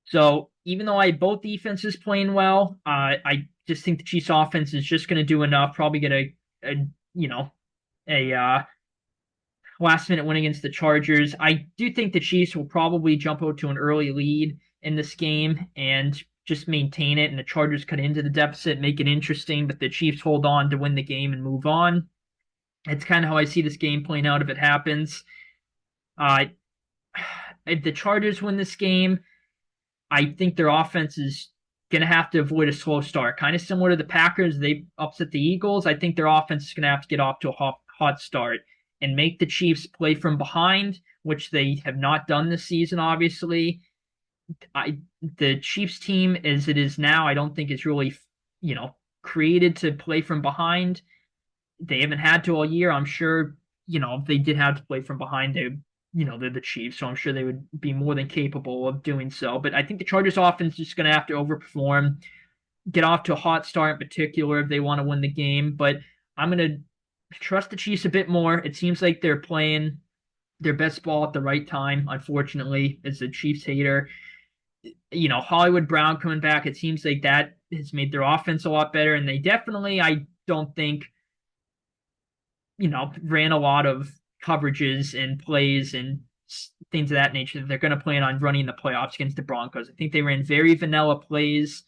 So even though I had both defenses playing well, I just think the Chiefs offense is just going to do enough. Probably get a last minute win against the Chargers. I do think the Chiefs will probably jump out to an early lead in this game and just maintain it, and the Chargers cut into the deficit, make it interesting, but the Chiefs hold on to win the game and move on. It's kind of how I see this game playing out if it happens. If the Chargers win this game, I think their offense is going to have to avoid a slow start. Kind of similar to the Packers. They upset the Eagles. I think their offense is going to have to get off to a hot start and make the Chiefs play from behind, which they have not done this season, obviously. The Chiefs team, as it is now, I don't think is really, created to play from behind. They haven't had to all year. I'm sure, if they did have to play from behind, they they're the Chiefs, so I'm sure they would be more than capable of doing so. But I think the Chargers offense is just going to have to overperform, get off to a hot start in particular if they want to win the game. But I'm going to trust the Chiefs a bit more. It seems like they're playing their best ball at the right time, unfortunately, as a Chiefs hater. Hollywood Brown coming back, it seems like that has made their offense a lot better. And they definitely, I don't think, ran a lot of coverages and plays and things of that nature that they're going to plan on running the playoffs against the Broncos. I think they ran very vanilla plays,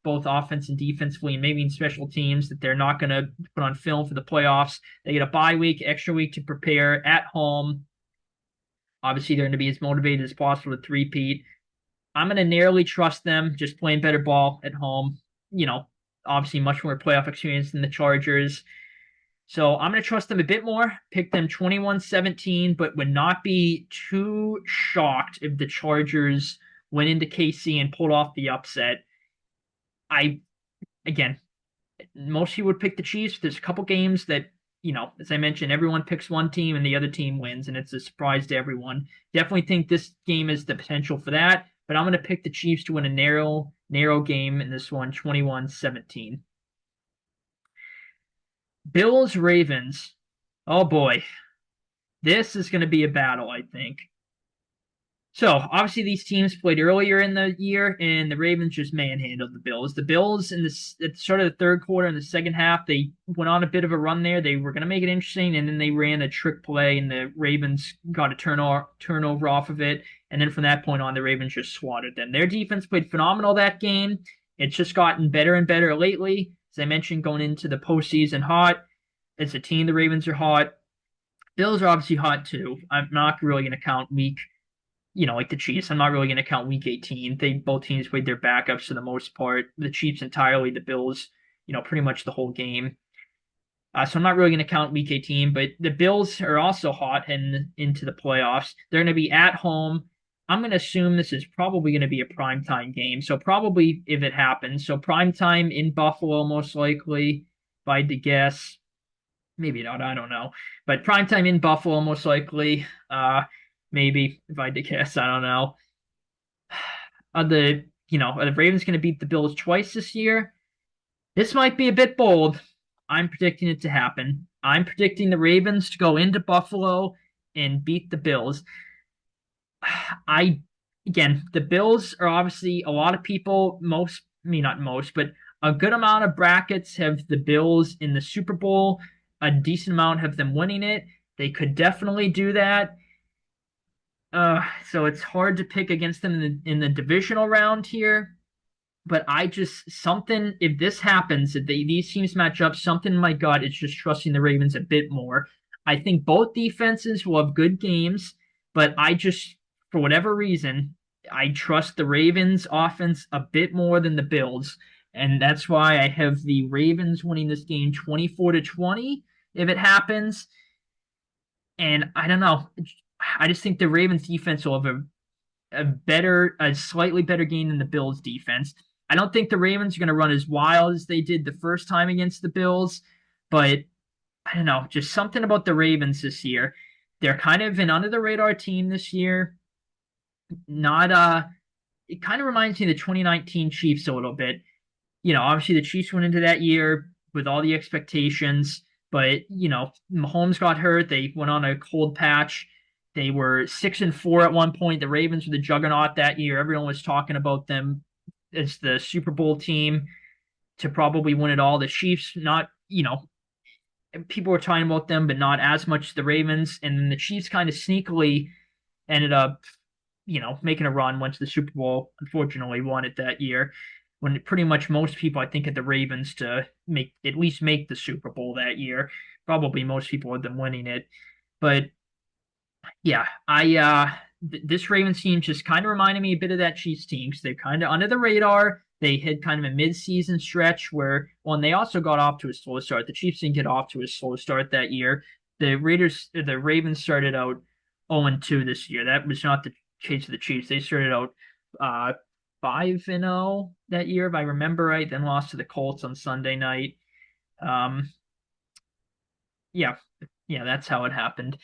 both offense and defensively, and maybe in special teams that they're not going to put on film for the playoffs. They get a bye week, extra week to prepare at home. Obviously, they're going to be as motivated as possible to three-peat. I'm going to narrowly trust them, just playing better ball at home. Obviously much more playoff experience than the Chargers. So I'm going to trust them a bit more, pick them 21-17, but would not be too shocked if the Chargers went into KC and pulled off the upset. Again, most people would pick the Chiefs. There's a couple games that, as I mentioned, everyone picks one team and the other team wins, and it's a surprise to everyone. Definitely think this game has the potential for that, but I'm going to pick the Chiefs to win a narrow game in this one, 21-17. Bills Ravens. Oh boy. This is going to be a battle, I think. So, obviously, these teams played earlier in the year, and the Ravens just manhandled the Bills. The Bills, at the start of the third quarter, in the second half, they went on a bit of a run there. They were going to make it interesting, and then they ran a trick play, and the Ravens got a turnover off of it. And then from that point on, the Ravens just swatted them. Their defense played phenomenal that game. It's just gotten better and better lately. As I mentioned, going into the postseason hot. As a team, the Ravens are hot. Bills are obviously hot too. I'm not really going to count week like the Chiefs. I'm not really going to count week 18. Both teams played their backups for the most part. The Chiefs entirely, the Bills, pretty much the whole game. So I'm not really going to count week 18, but the Bills are also hot heading into the playoffs. They're going to be at home. I'm going to assume this is probably going to be a primetime game. So probably if it happens. So primetime in Buffalo, most likely, if I had to guess. Maybe not, I don't know. But primetime in Buffalo, most likely. Maybe if I had to guess, I don't know. Are the Ravens going to beat the Bills twice this year? This might be a bit bold. I'm predicting it to happen. I'm predicting the Ravens to go into Buffalo and beat the Bills. The Bills are obviously a lot of people, not most, but a good amount of brackets have the Bills in the Super Bowl. A decent amount have them winning it. They could definitely do that. So it's hard to pick against them in the divisional round here. But if this happens, if these teams match up, something in my gut is just trusting the Ravens a bit more. I think both defenses will have good games, but for whatever reason, I trust the Ravens offense a bit more than the Bills. And that's why I have the Ravens winning this game 24-20 if it happens. And I don't know. I just think the Ravens defense will have a slightly better game than the Bills defense. I don't think the Ravens are going to run as wild as they did the first time against the Bills, but I don't know, just something about the Ravens this year. They're kind of an under the radar team this year. It kind of reminds me of the 2019 Chiefs a little bit. Obviously the Chiefs went into that year with all the expectations, but Mahomes got hurt. They went on a cold patch. They were 6-4 at one point. The Ravens were the juggernaut that year. Everyone was talking about them as the Super Bowl team to probably win it all. The Chiefs, people were talking about them, but not as much as the Ravens. And then the Chiefs kind of sneakily ended up, making a run, went to the Super Bowl. Unfortunately, won it that year. When pretty much most people, I think, had the Ravens to at least make the Super Bowl that year. Probably most people had them winning it. But yeah, this Ravens team just kind of reminded me a bit of that Chiefs team because they're kind of under the radar. They had kind of a mid-season stretch where, and they also got off to a slow start. The Chiefs didn't get off to a slow start that year. The Ravens started out 0-2 this year. That was not the case of the Chiefs. They started out 5-0 that year, if I remember right. Then lost to the Colts on Sunday night. Yeah, that's how it happened.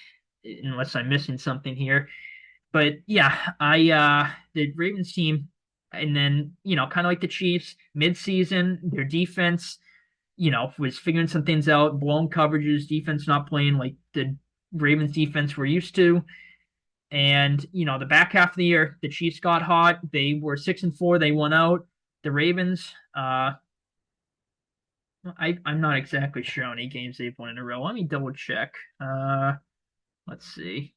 unless I'm missing something here. But yeah, the Ravens team, and then kind of like the Chiefs, mid-season, their defense, was figuring some things out, blown coverages, defense not playing like the Ravens defense we're used to. And the back half of the year, the Chiefs got hot. They were 6-4. They won out. The Ravens, I'm not exactly sure how many games they've won in a row. Let me double check. Let's see.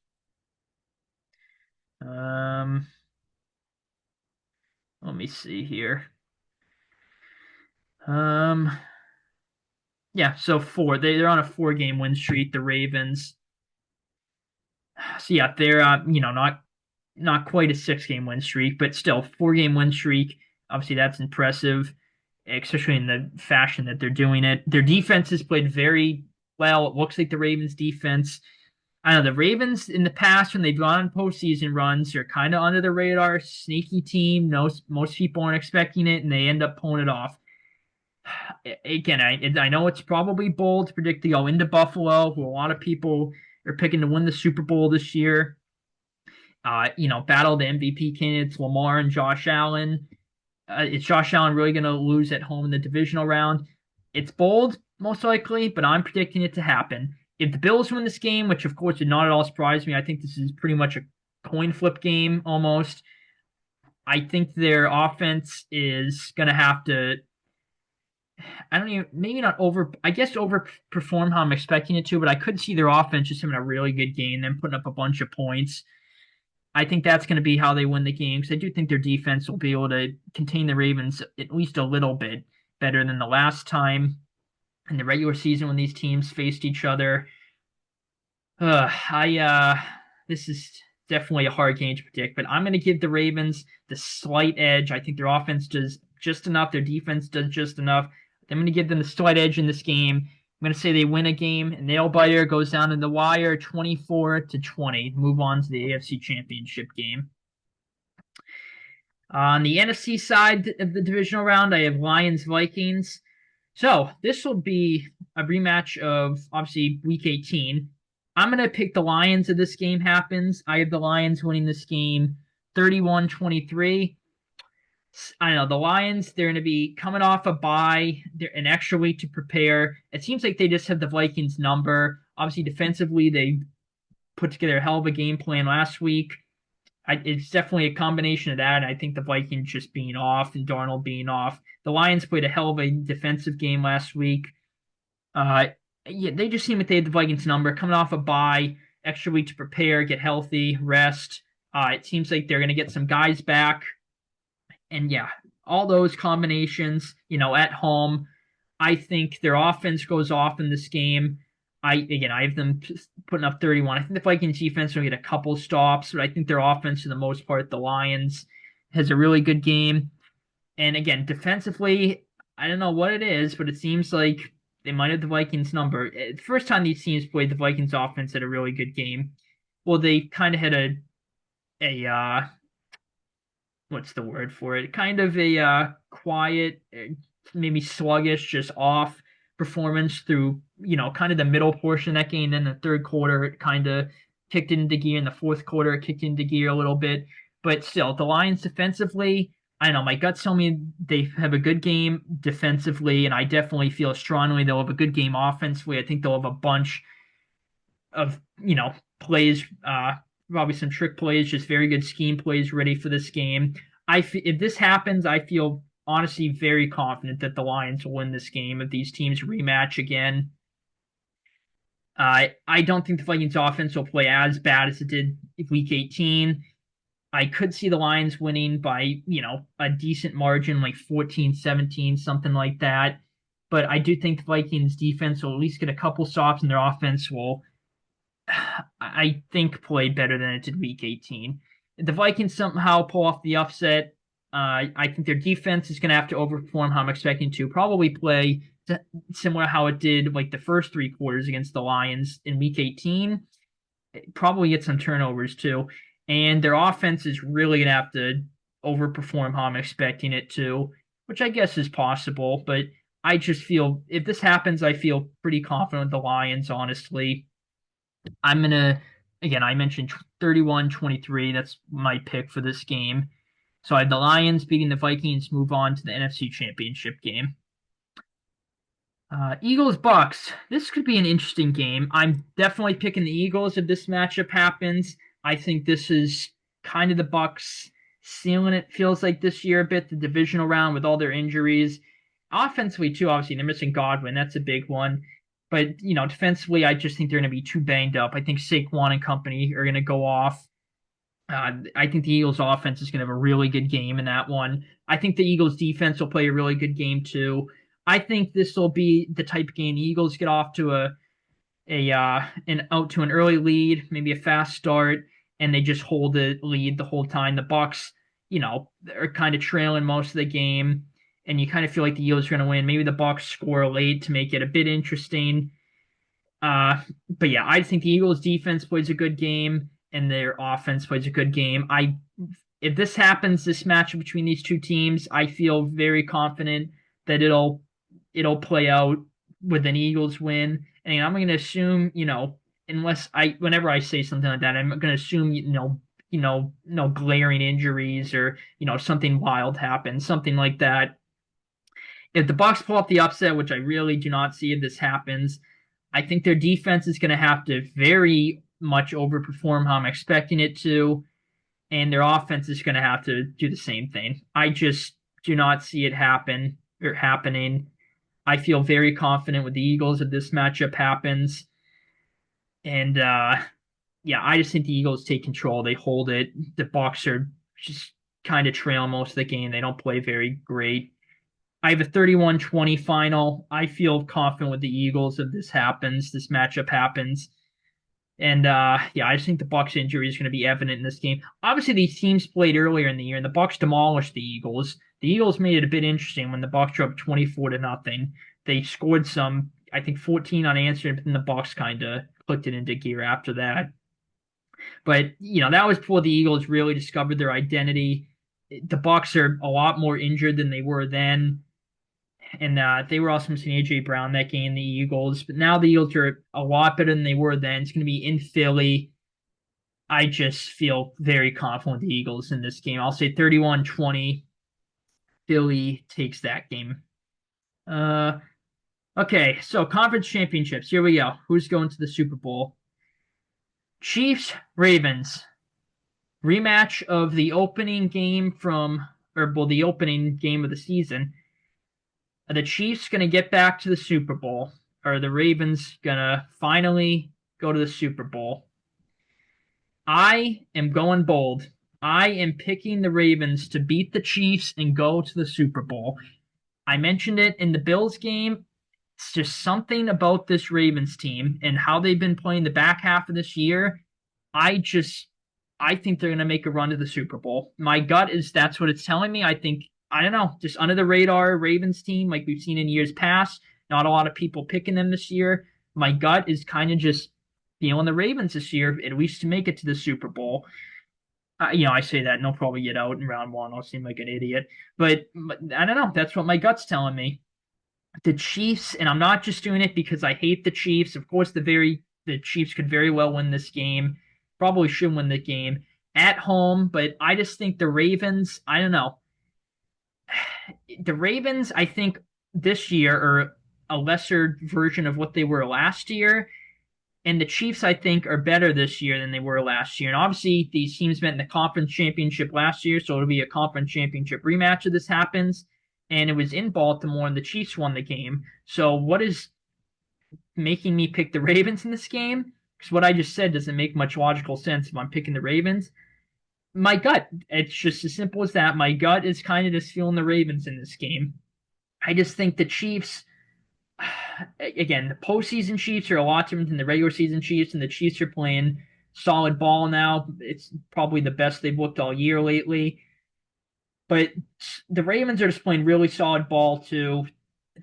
Um, Let me see here. Um, yeah, so four. They're on a 4-game win streak. The Ravens. So yeah, they're not quite a 6-game win streak, but still 4-game win streak. Obviously, that's impressive, especially in the fashion that they're doing it. Their defense has played very well. It looks like the Ravens defense. I know the Ravens in the past when they've gone on postseason runs, they're kind of under the radar, sneaky team. Most people aren't expecting it, and they end up pulling it off. Again, I know it's probably bold to predict they go into Buffalo, who a lot of people are picking to win the Super Bowl this year. Battle the MVP candidates Lamar and Josh Allen. Is Josh Allen really going to lose at home in the divisional round? It's bold, most likely, but I'm predicting it to happen. If the Bills win this game, which of course would not at all surprise me, I think this is pretty much a coin flip game almost. I think their offense is going to have to, I don't even, maybe not I guess overperform how I'm expecting it to, but I could see their offense just having a really good game, then putting up a bunch of points. I think that's going to be how they win the game because I do think their defense will be able to contain the Ravens at least a little bit better than the last time in the regular season when these teams faced each other. This is definitely a hard game to predict, but I'm going to give the Ravens the slight edge. I think their offense does just enough, their defense does just enough. I'm going to give them the slight edge in this game. I'm going to say they win a game. A nail biter goes down in the wire, 24-20. Move on to the AFC Championship game. On the NFC side of the divisional round, I have Lions Vikings. So this will be a rematch of obviously Week 18. I'm going to pick the Lions if this game happens. I have the Lions winning this game 31-23. I don't know. The Lions, they're going to be coming off a bye. They're an extra week to prepare. It seems like they just have the Vikings number. Obviously, defensively, they put together a hell of a game plan last week. It's definitely a combination of that. I think the Vikings just being off and Darnold being off. The Lions played a hell of a defensive game last week. Yeah, they just seem like they had the Vikings number. Coming off a bye, extra week to prepare, get healthy, rest. It seems like they're going to get some guys back. And yeah, all those combinations, at home, I think their offense goes off in this game. I have them putting up 31. I think the Vikings defense will get a couple stops, but I think their offense, for the most part, the Lions, has a really good game. And again, defensively, I don't know what it is, but it seems like they might have the Vikings number. The first time these teams played, the Vikings offense had a really good game. Well, they kind of had a what's the word for it? Kind of a quiet, maybe sluggish, just off performance through, kind of the middle portion of that game. Then the third quarter, it kind of kicked into gear. In the fourth quarter, it kicked into gear a little bit. But still, the Lions defensively, I don't know. My guts tell me they have a good game defensively, and I definitely feel strongly they'll have a good game offensively. I think they'll have a bunch of, plays, probably some trick plays, just very good scheme plays ready for this game. If this happens, I feel honestly very confident that the Lions will win this game if these teams rematch again. I don't think the Vikings offense will play as bad as it did Week 18. I could see the Lions winning by, a decent margin, like 14-17, something like that. But I do think the Vikings defense will at least get a couple stops, and their offense will, I think, play better than it did Week 18. If the Vikings somehow pull off the upset, I think their defense is going to have to overperform how I'm expecting to. Probably play similar how it did like the first 3 quarters against the Lions in Week 18. Probably get some turnovers too. And their offense is really going to have to overperform how I'm expecting it to, which I guess is possible. But I just feel, if this happens, I feel pretty confident with the Lions, honestly. I'm going to again, I mentioned 31-23. That's my pick for this game. So I have the Lions beating the Vikings, move on to the NFC Championship game. Eagles Bucks. This could be an interesting game. I'm definitely picking the Eagles if this matchup happens. I think this is kind of the Bucks sealing it feels like this year a bit, the divisional round with all their injuries. Offensively, too, obviously, they're missing Godwin. That's a big one. But, defensively, I just think they're going to be too banged up. I think Saquon and company are going to go off. I think the Eagles offense is going to have a really good game in that one. I think the Eagles defense will play a really good game too. I think this will be the type of game the Eagles get off to an early lead, maybe a fast start, and they just hold the lead the whole time. The Bucks, are kind of trailing most of the game, and you kind of feel like the Eagles are going to win. Maybe the Bucks score late to make it a bit interesting. But yeah, I think the Eagles defense plays a good game and their offense plays a good game. If this happens, this matchup between these two teams, I feel very confident that it'll play out with an Eagles win. And I'm going to assume, whenever I say something like that, I'm going to assume, no glaring injuries or, something wild happens, something like that. If the Bucks pull off the upset, which I really do not see if this happens, I think their defense is going to have to very much overperform how I'm expecting it to, and their offense is going to have to do the same thing. I just do not see it happening. I feel very confident with the Eagles if this matchup happens. And yeah, I just think the Eagles take control. They hold it. The Bucks are just kind of trail most of the game. They don't play very great. I have a 31-20 final. I feel confident with the Eagles if this matchup happens. And yeah, I just think the Bucks injury is going to be evident in this game. Obviously, these teams played earlier in the year, and the Bucks demolished the Eagles. The Eagles made it a bit interesting when the Bucks dropped 24-0. They scored some, I think, 14 unanswered, but then the Bucks kind of clicked it into gear after that. But that was before the Eagles really discovered their identity. The Bucks are a lot more injured than they were then. And they were also missing A.J. Brown that game, the Eagles. But now the Eagles are a lot better than they were then. It's going to be in Philly. I just feel very confident with the Eagles in this game. I'll say 31-20. Philly takes that game. Okay, so conference championships. Here we go. Who's going to the Super Bowl? Chiefs, Ravens. Rematch of the opening game the opening game of the season. Are the Chiefs going to get back to the Super Bowl? Or are the Ravens going to finally go to the Super Bowl? I am going bold. I am picking the Ravens to beat the Chiefs and go to the Super Bowl. I mentioned it in the Bills game. It's just something about this Ravens team and how they've been playing the back half of this year. I think they're going to make a run to the Super Bowl. My gut is that's what it's telling me. I don't know, just under the radar Ravens team like we've seen in years past. Not a lot of people picking them this year. My gut is kind of just feeling the Ravens this year, at least to make it to the Super Bowl. I say that and they'll probably get out in round one. I'll seem like an idiot. But I don't know. That's what my gut's telling me. The Chiefs, and I'm not just doing it because I hate the Chiefs. Of course, the Chiefs could very well win this game. Probably should win the game at home, but I just think the Ravens, I don't know. The Ravens, I think this year are a lesser version of what they were last year. And the Chiefs, I think, are better this year than they were last year. And obviously, these teams met in the conference championship last year, so it'll be a conference championship rematch if this happens. And it was in Baltimore, and the Chiefs won the game. So what is making me pick the Ravens in this game? Because what I just said doesn't make much logical sense if I'm picking the Ravens. My gut, it's just as simple as that. My gut is kind of just feeling the Ravens in this game. I just think the Chiefs, again, the postseason Chiefs are a lot different than the regular season Chiefs, and the Chiefs are playing solid ball now. It's probably the best they've looked all year lately. But the Ravens are just playing really solid ball too.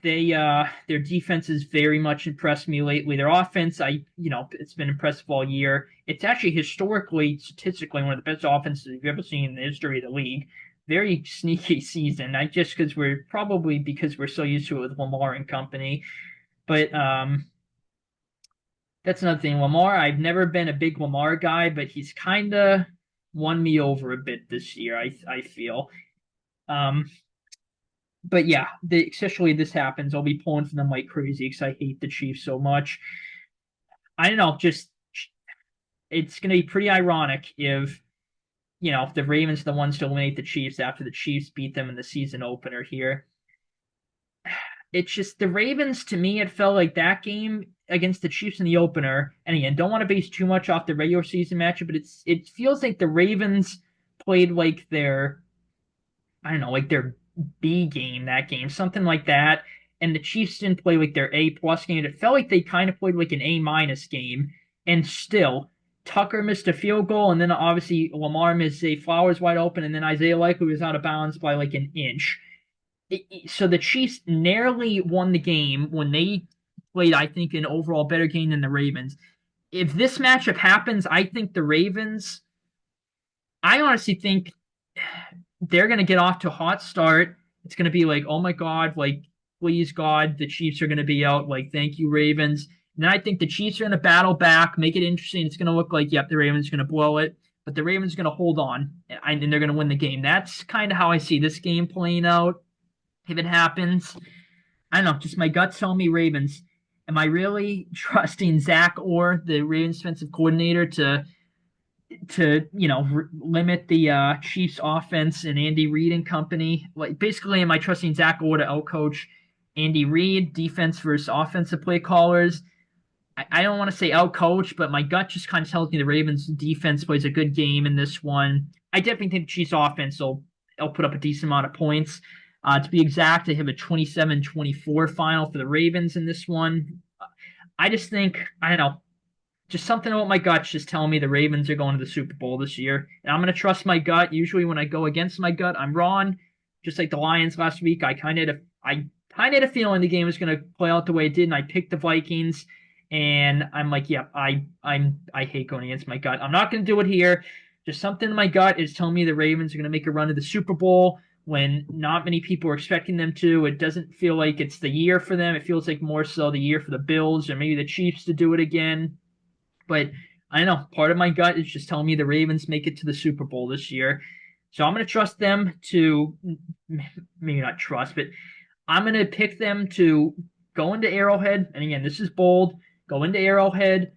Their defense has very much impressed me lately. Their offense, it's been impressive all year. It's actually historically, statistically, one of the best offenses you've ever seen in the history of the league. Very sneaky season, not just because we're so used to it with Lamar and company, but That's another thing. Lamar, I've never been a big Lamar guy, but he's kind of won me over a bit this year. I feel. Um, but yeah, especially this happens, I'll be pulling for them like crazy because I hate the Chiefs so much. I don't know, just it's going to be pretty ironic if if the Ravens are the ones to eliminate the Chiefs after the Chiefs beat them in the season opener here. It's just the Ravens, to me, it felt like that game against the Chiefs in the opener. And again, don't want to base too much off the regular season matchup, but it feels like the Ravens played like their I don't know, like their B game that game, something like that. And the Chiefs didn't play like their A plus game. It felt like they kind of played like an A minus game. And still, Tucker missed a field goal, and then obviously Lamar missed a Flowers wide open, and then Isaiah Likely was out of bounds by like an inch. So the Chiefs narrowly won the game when they played, I think, an overall better game than the Ravens. If this matchup happens, I think the Ravens, I honestly think they're going to get off to a hot start. It's going to be like, oh my God, like, please God, the Chiefs are going to be out. Like, thank you, Ravens. And I think the Chiefs are going to battle back, make it interesting. It's going to look like, yep, the Ravens are going to blow it, but the Ravens are going to hold on and they're going to win the game. That's kind of how I see this game playing out. If it happens, I don't know, just my gut's telling me Ravens. Am I really trusting Zach Orr, the Ravens defensive coordinator, to limit the Chiefs offense and Andy Reid and company? Like, basically, am I trusting Zach Orr to outcoach Andy Reid, defense versus offensive play callers? I don't want to say outcoach, but my gut just kind of tells me the Ravens defense plays a good game in this one. I definitely think the Chiefs offense will put up a decent amount of points. To be exact, I have a 27-24 final for the Ravens in this one. I just think, I don't know, just something about my gut's just telling me the Ravens are going to the Super Bowl this year. And I'm going to trust my gut. Usually when I go against my gut, I'm wrong. Just like the Lions last week, I kind of had a feeling the game was going to play out the way it did, and I picked the Vikings. And I'm like, yeah, I hate going against my gut. I'm not going to do it here. Just something in my gut is telling me the Ravens are going to make a run to the Super Bowl when not many people are expecting them to. It doesn't feel like it's the year for them. It feels like more so the year for the Bills or maybe the Chiefs to do it again. But I don't know. Part of my gut is just telling me the Ravens make it to the Super Bowl this year. So I'm going to trust them to, maybe not trust, but I'm going to pick them to go into Arrowhead. And again, this is bold. Go into Arrowhead,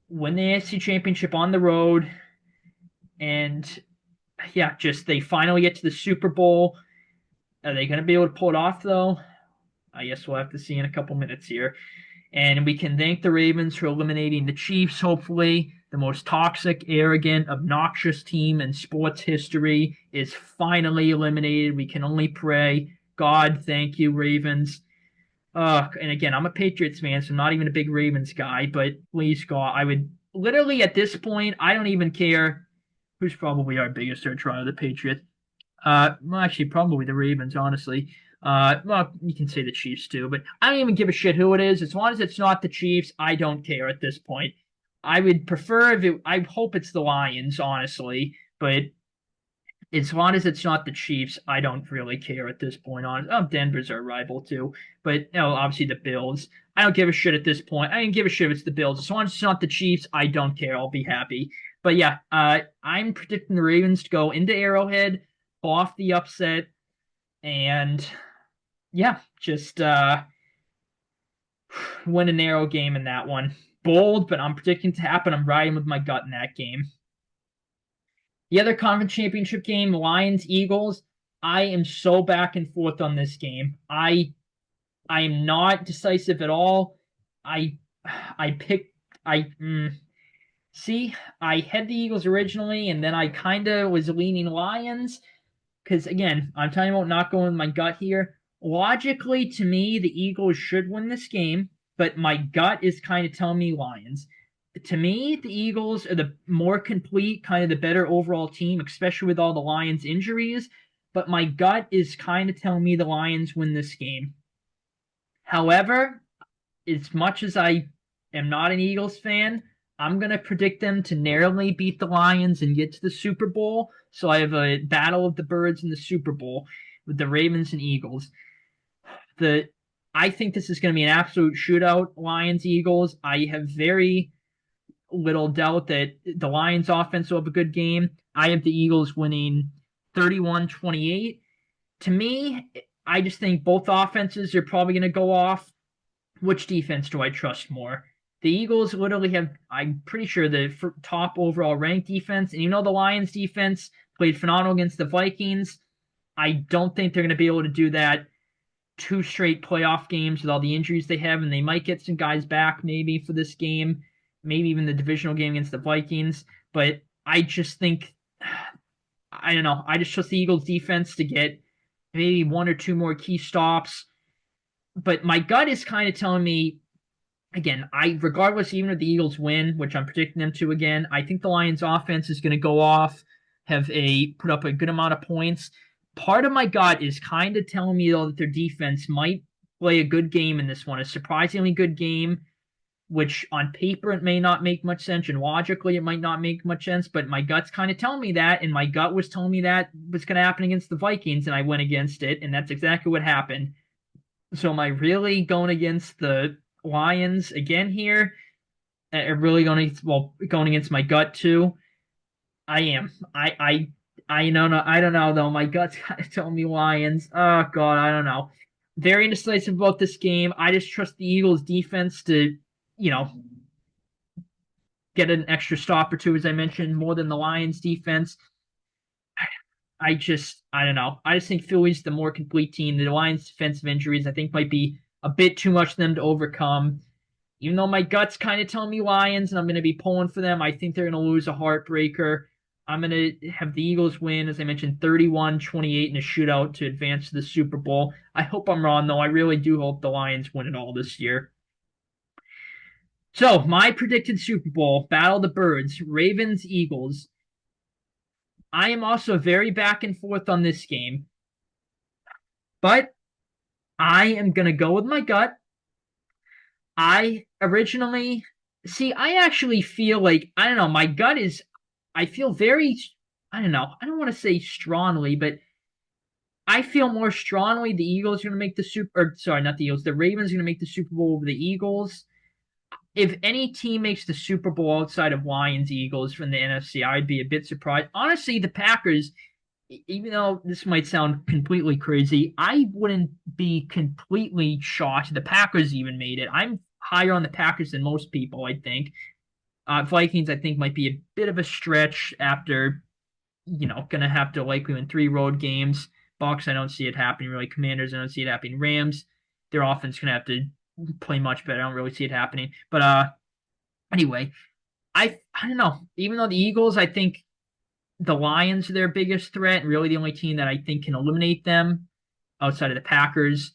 win the AFC Championship on the road. And yeah, just they finally get to the Super Bowl. Are they going to be able to pull it off, though? I guess we'll have to see in a couple minutes here. And we can thank the Ravens for eliminating the Chiefs, hopefully. The most toxic, arrogant, obnoxious team in sports history is finally eliminated. We can only pray. God, thank you, Ravens. And again, I'm a Patriots fan, so I'm not even a big Ravens guy, but please, God, I would literally at this point, I don't even care who's probably our biggest search runner, the Patriots. Well, actually, probably the Ravens, honestly. Well, you can say the Chiefs too, but I don't even give a shit who it is. As long as it's not the Chiefs, I don't care at this point. I would prefer if it, I hope it's the Lions, honestly, but as long as it's not the Chiefs, I don't really care at this point. Denver's our rival too, but obviously the Bills. I don't give a shit at this point. I don't give a shit if it's the Bills. As long as it's not the Chiefs, I don't care. I'll be happy. But yeah, I'm predicting the Ravens to go into Arrowhead, pull off the upset, and yeah, just win a narrow game in that one. Bold, but I'm predicting to happen. I'm riding with my gut in that game. The other conference championship game, Lions Eagles. I am so back and forth on this game. I am not decisive at all. I picked I see I had the Eagles originally, and then I kind of was leaning Lions because again I'm talking about not going with my gut here. Logically, to me, the Eagles should win this game, but my gut is kind of telling me Lions. To me, the Eagles are the more complete, kind of the better overall team, especially with all the Lions injuries. But my gut is kind of telling me the Lions win this game. However, as much as I am not an Eagles fan, I'm going to predict them to narrowly beat the Lions and get to the Super Bowl. So I have a battle of the birds in the Super Bowl with the Ravens and Eagles. I think this is going to be an absolute shootout, Lions Eagles. I have very little doubt that the Lions offense will have a good game. I have the Eagles winning 31-28. To me, I just think both offenses are probably going to go off. Which defense do I trust more? The Eagles literally have, I'm pretty sure, the top overall ranked defense. And the Lions defense played phenomenal against the Vikings. I don't think they're going to be able to do that 2 straight playoff games with all the injuries they have. And they might get some guys back maybe for this game, maybe even the divisional game against the Vikings. But I just think, I don't know. I just trust the Eagles defense to get maybe 1 or 2 more key stops. But my gut is kind of telling me, again, regardless, even if the Eagles win, which I'm predicting them to again, I think the Lions offense is going to go off, put up a good amount of points. Part of my gut is kind of telling me, though, that their defense might play a good game in this one, a surprisingly good game, which on paper it may not make much sense, and logically it might not make much sense, but my gut's kind of telling me that, and my gut was telling me that was going to happen against the Vikings, and I went against it, and that's exactly what happened. So am I really going against the Lions again here? Really going against my gut too? I am. I don't know though. My gut's kind of telling me Lions. Oh God, I don't know. Very indecisive about this game. I just trust the Eagles defense to, you know, get an extra stop or two, as I mentioned, more than the Lions defense. I don't know. I just think Philly's the more complete team. The Lions' defensive injuries, I think, might be a bit too much for them to overcome. Even though my gut's kind of telling me Lions, and I'm going to be pulling for them, I think they're going to lose a heartbreaker. I'm going to have the Eagles win, as I mentioned, 31-28 in a shootout to advance to the Super Bowl. I hope I'm wrong, though. I really do hope the Lions win it all this year. So, my predicted Super Bowl, Battle of the Birds, Ravens, Eagles. I am also very back and forth on this game, but I am going to go with my gut. I actually feel like, I don't know, my gut is, I feel very, I don't know, I don't want to say strongly, but I feel more strongly the Eagles are going to make not the Eagles, the Ravens are going to make the Super Bowl over the Eagles. If any team makes the Super Bowl outside of Lions, Eagles from the NFC, I'd be a bit surprised. Honestly, the Packers, even though this might sound completely crazy, I wouldn't be completely shocked the Packers even made it. I'm higher on the Packers than most people, I think. Vikings, I think, might be a bit of a stretch after, going to have to likely win 3 road games. Bucks, I don't see it happening really. Commanders, I don't see it happening. Rams, their offense going to have to play much better. I don't really see it happening. But anyway, I don't know. Even though the Eagles, I think the Lions are their biggest threat, and really the only team that I think can eliminate them outside of the Packers.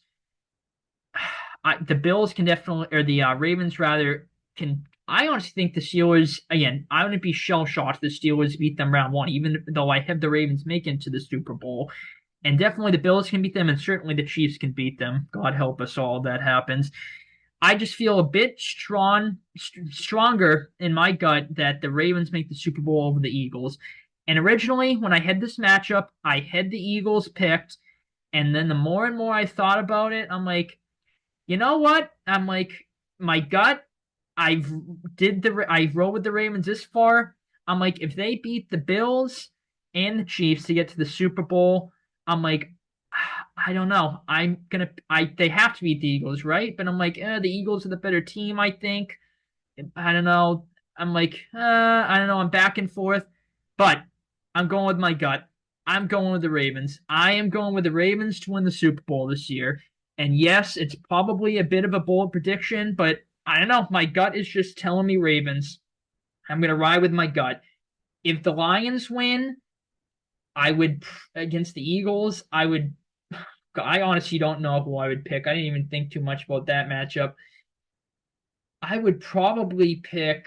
The Bills can definitely, or the Ravens rather, can. I honestly think the Steelers, again, I wouldn't be shell-shocked if the Steelers beat them round 1, even though I have the Ravens making to the Super Bowl. And definitely the Bills can beat them, and certainly the Chiefs can beat them. God help us all if that happens. I just feel a bit stronger in my gut that the Ravens make the Super Bowl over the Eagles. And originally, when I had this matchup, I had the Eagles picked. And then the more and more I thought about it, I'm like, you know what? I'm like, my gut, I rode with the Ravens this far. I'm like, if they beat the Bills and the Chiefs to get to the Super Bowl, I'm like, I don't know. They have to beat the Eagles, right? But I'm like, the Eagles are the better team, I think. I don't know. I'm like, I don't know. I'm back and forth, but I'm going with my gut. I'm going with the Ravens. I am going with the Ravens to win the Super Bowl this year. And yes, it's probably a bit of a bold prediction, but I don't know. My gut is just telling me Ravens. I'm going to ride with my gut. If the Lions win, against the Eagles, I honestly don't know who I would pick. I didn't even think too much about that matchup. I would probably pick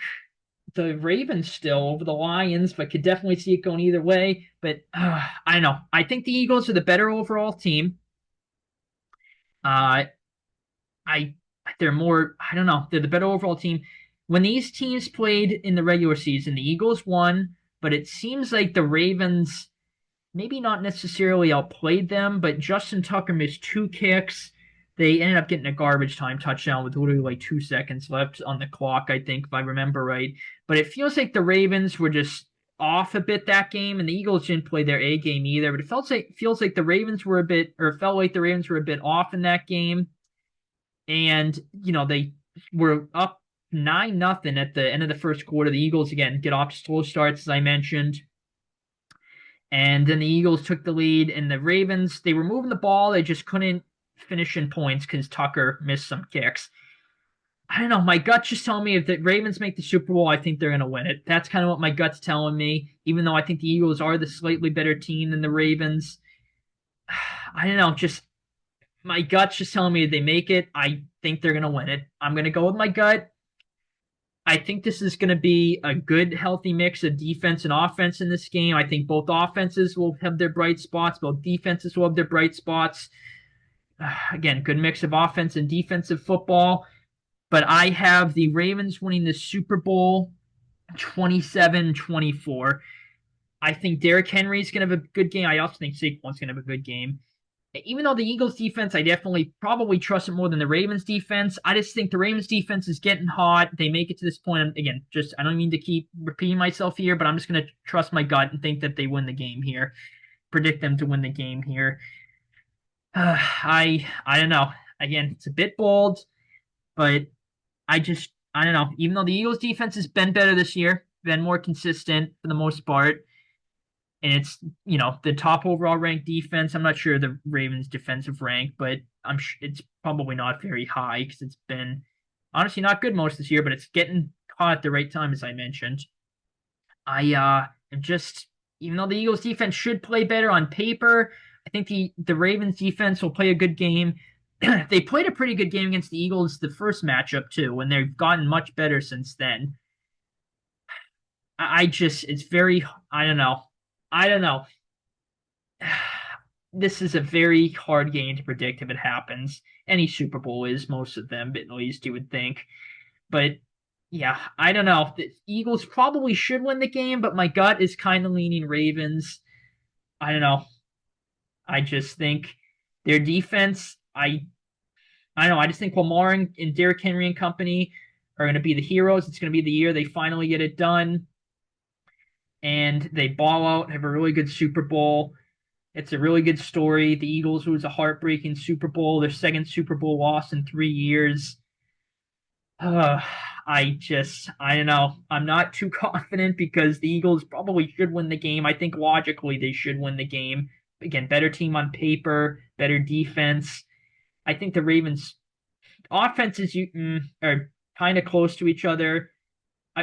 the Ravens still over the Lions, but could definitely see it going either way. But I don't know. I think the Eagles are the better overall team. I they're more. I don't know. They're the better overall team. When these teams played in the regular season, the Eagles won, but it seems like the Ravens maybe not necessarily outplayed them, but Justin Tucker missed 2 kicks. They ended up getting a garbage time touchdown with literally like 2 seconds left on the clock, I think, if I remember right. But it feels like the Ravens were just off a bit that game, and the Eagles didn't play their A game either. But it feels like the Ravens were a bit, or felt like the Ravens were a bit off in that game. And, they were up 9-0 at the end of the first quarter. The Eagles, again, get off to slow starts, as I mentioned. And then the Eagles took the lead, and the Ravens, they were moving the ball. They just couldn't finish in points because Tucker missed some kicks. I don't know. My gut's just telling me if the Ravens make the Super Bowl, I think they're going to win it. That's kind of what my gut's telling me, even though I think the Eagles are the slightly better team than the Ravens. I don't know. Just my gut's just telling me if they make it, I think they're going to win it. I'm going to go with my gut. I think this is going to be a good, healthy mix of defense and offense in this game. I think both offenses will have their bright spots. Both defenses will have their bright spots. Again, good mix of offense and defensive football. But I have the Ravens winning the Super Bowl 27-24. I think Derrick Henry is going to have a good game. I also think Saquon's going to have a good game. Even though the Eagles defense, I definitely probably trust it more than the Ravens defense. I just think the Ravens defense is getting hot. They make it to this point. And again, I don't mean to keep repeating myself here, but I'm just going to trust my gut and think that they win the game here. Predict them to win the game here. I don't know. Again, it's a bit bold, but I don't know. Even though the Eagles defense has been better this year, been more consistent for the most part, and it's, the top overall ranked defense. I'm not sure the Ravens defensive rank, but I'm sure it's probably not very high because it's been honestly not good most this year, but it's getting caught at the right time, as I mentioned. I am just, even though the Eagles defense should play better on paper, I think the Ravens defense will play a good game. They played a pretty good game against the Eagles the first matchup too, and they've gotten much better since then. It's very, I don't know. I don't know. This is a very hard game to predict if it happens. Any Super Bowl is, most of them, but at least you would think. But yeah, I don't know. The Eagles probably should win the game, but my gut is kind of leaning Ravens. I don't know. I just think their defense, I don't know. I just think Lamar and Derrick Henry and company are going to be the heroes. It's going to be the year they finally get it done. And they ball out, have a really good Super Bowl. It's a really good story. The Eagles lose a heartbreaking Super Bowl, their second Super Bowl loss in 3 years. I don't know. I'm not too confident because the Eagles probably should win the game. I think logically they should win the game. Again, better team on paper, better defense. I think the Ravens' offenses are kind of close to each other.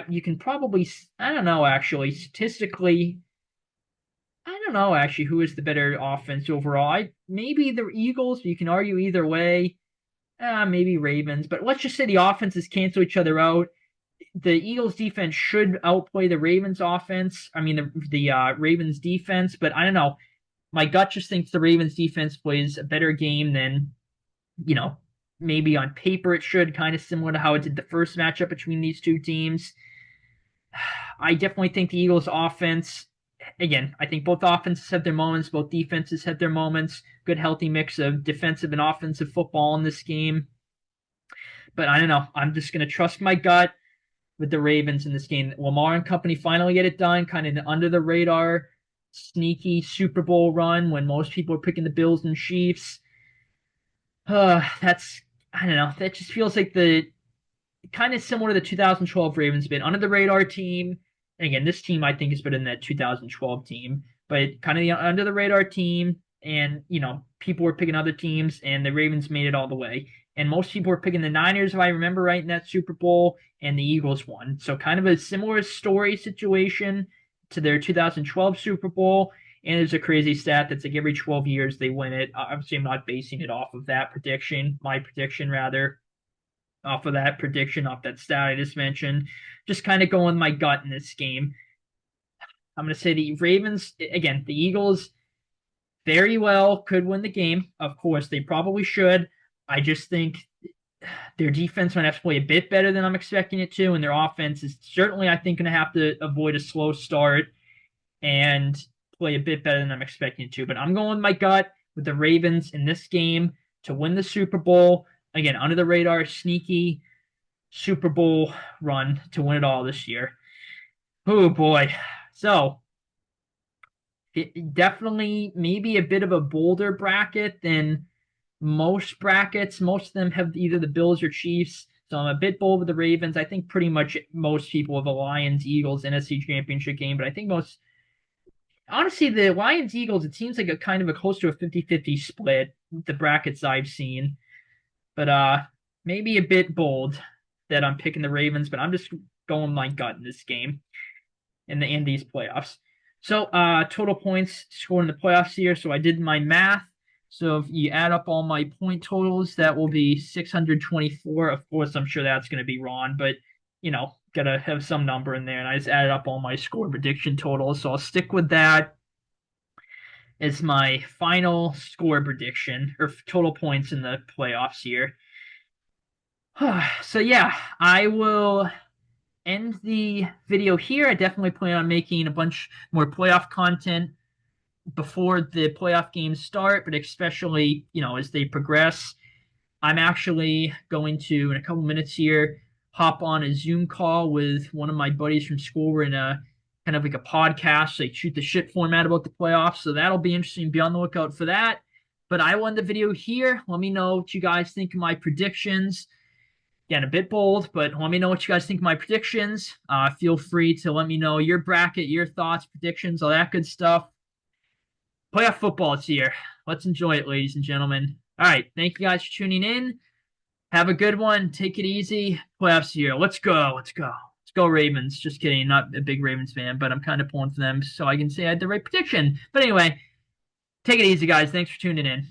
You can probably, I don't know, actually, statistically, I don't know, actually, who is the better offense overall. Maybe the Eagles, you can argue either way. Maybe Ravens, but let's just say the offenses cancel each other out. The Eagles defense should outplay the Ravens offense. I mean, the Ravens defense, but I don't know. My gut just thinks the Ravens defense plays a better game than, maybe on paper it should, kind of similar to how it did the first matchup between these two teams. I definitely think the Eagles offense, again, I think both offenses have their moments, both defenses have their moments. Good, healthy mix of defensive and offensive football in this game. But I don't know. I'm just going to trust my gut with the Ravens in this game. Lamar and company finally get it done, kind of under the radar, sneaky Super Bowl run when most people are picking the Bills and Chiefs. I don't know. That just feels like the kind of similar to the 2012 Ravens been under the radar team. And again, this team I think is better than that 2012 team, but kind of the under the radar team. And, people were picking other teams and the Ravens made it all the way. And most people were picking the Niners, if I remember right, in that Super Bowl, and the Eagles won. So kind of a similar story situation to their 2012 Super Bowl. And there's a crazy stat that's like every 12 years they win it. Obviously, I'm not basing it off of that prediction, my prediction rather, off of that prediction, off that stat I just mentioned. Just kind of going my gut in this game. I'm going to say the Ravens, again, the Eagles very well could win the game. Of course, they probably should. I just think their defense might have to play a bit better than I'm expecting it to, and their offense is certainly, I think, going to have to avoid a slow start and play a bit better than I'm expecting it to. But I'm going with my gut with the Ravens in this game. to win the Super Bowl. Again, under the radar, sneaky Super Bowl run to win it all this year. Oh boy. So it definitely maybe a bit of a bolder bracket than most brackets. Most of them have either the Bills or Chiefs. So I'm a bit bold with the Ravens. I think pretty much most people have a Lions Eagles NFC Championship game, but I think most honestly the Lions Eagles, it seems like a kind of a close to a 50-50 split with the brackets I've seen. But maybe a bit bold that I'm picking the Ravens, but I'm just going my gut in this game in these playoffs. So total points scored in the playoffs here. So I did my math. So if you add up all my point totals, that will be 624. Of course, I'm sure that's going to be wrong, but gotta have some number in there. And I just added up all my score prediction totals. So I'll stick with that as my final score prediction or total points in the playoffs here. So yeah, I will end the video here. I definitely plan on making a bunch more playoff content before the playoff games start, but especially, as they progress. I'm actually going to, in a couple minutes here, hop on a Zoom call with one of my buddies from school. We're in a kind of like a podcast, like shoot the shit format about the playoffs. So that'll be interesting. Be on the lookout for that. But I will end the video here. Let me know what you guys think of my predictions. Again, a bit bold, but let me know what you guys think of my predictions. Feel free to let me know your bracket, your thoughts, predictions, all that good stuff. Playoff football is here. Let's enjoy it, ladies and gentlemen. All right. Thank you guys for tuning in. Have a good one. Take it easy. Playoffs here. Let's go. Let's go. Let's go, Ravens. Just kidding. Not a big Ravens fan, but I'm kind of pulling for them so I can say I had the right prediction. But anyway, take it easy, guys. Thanks for tuning in.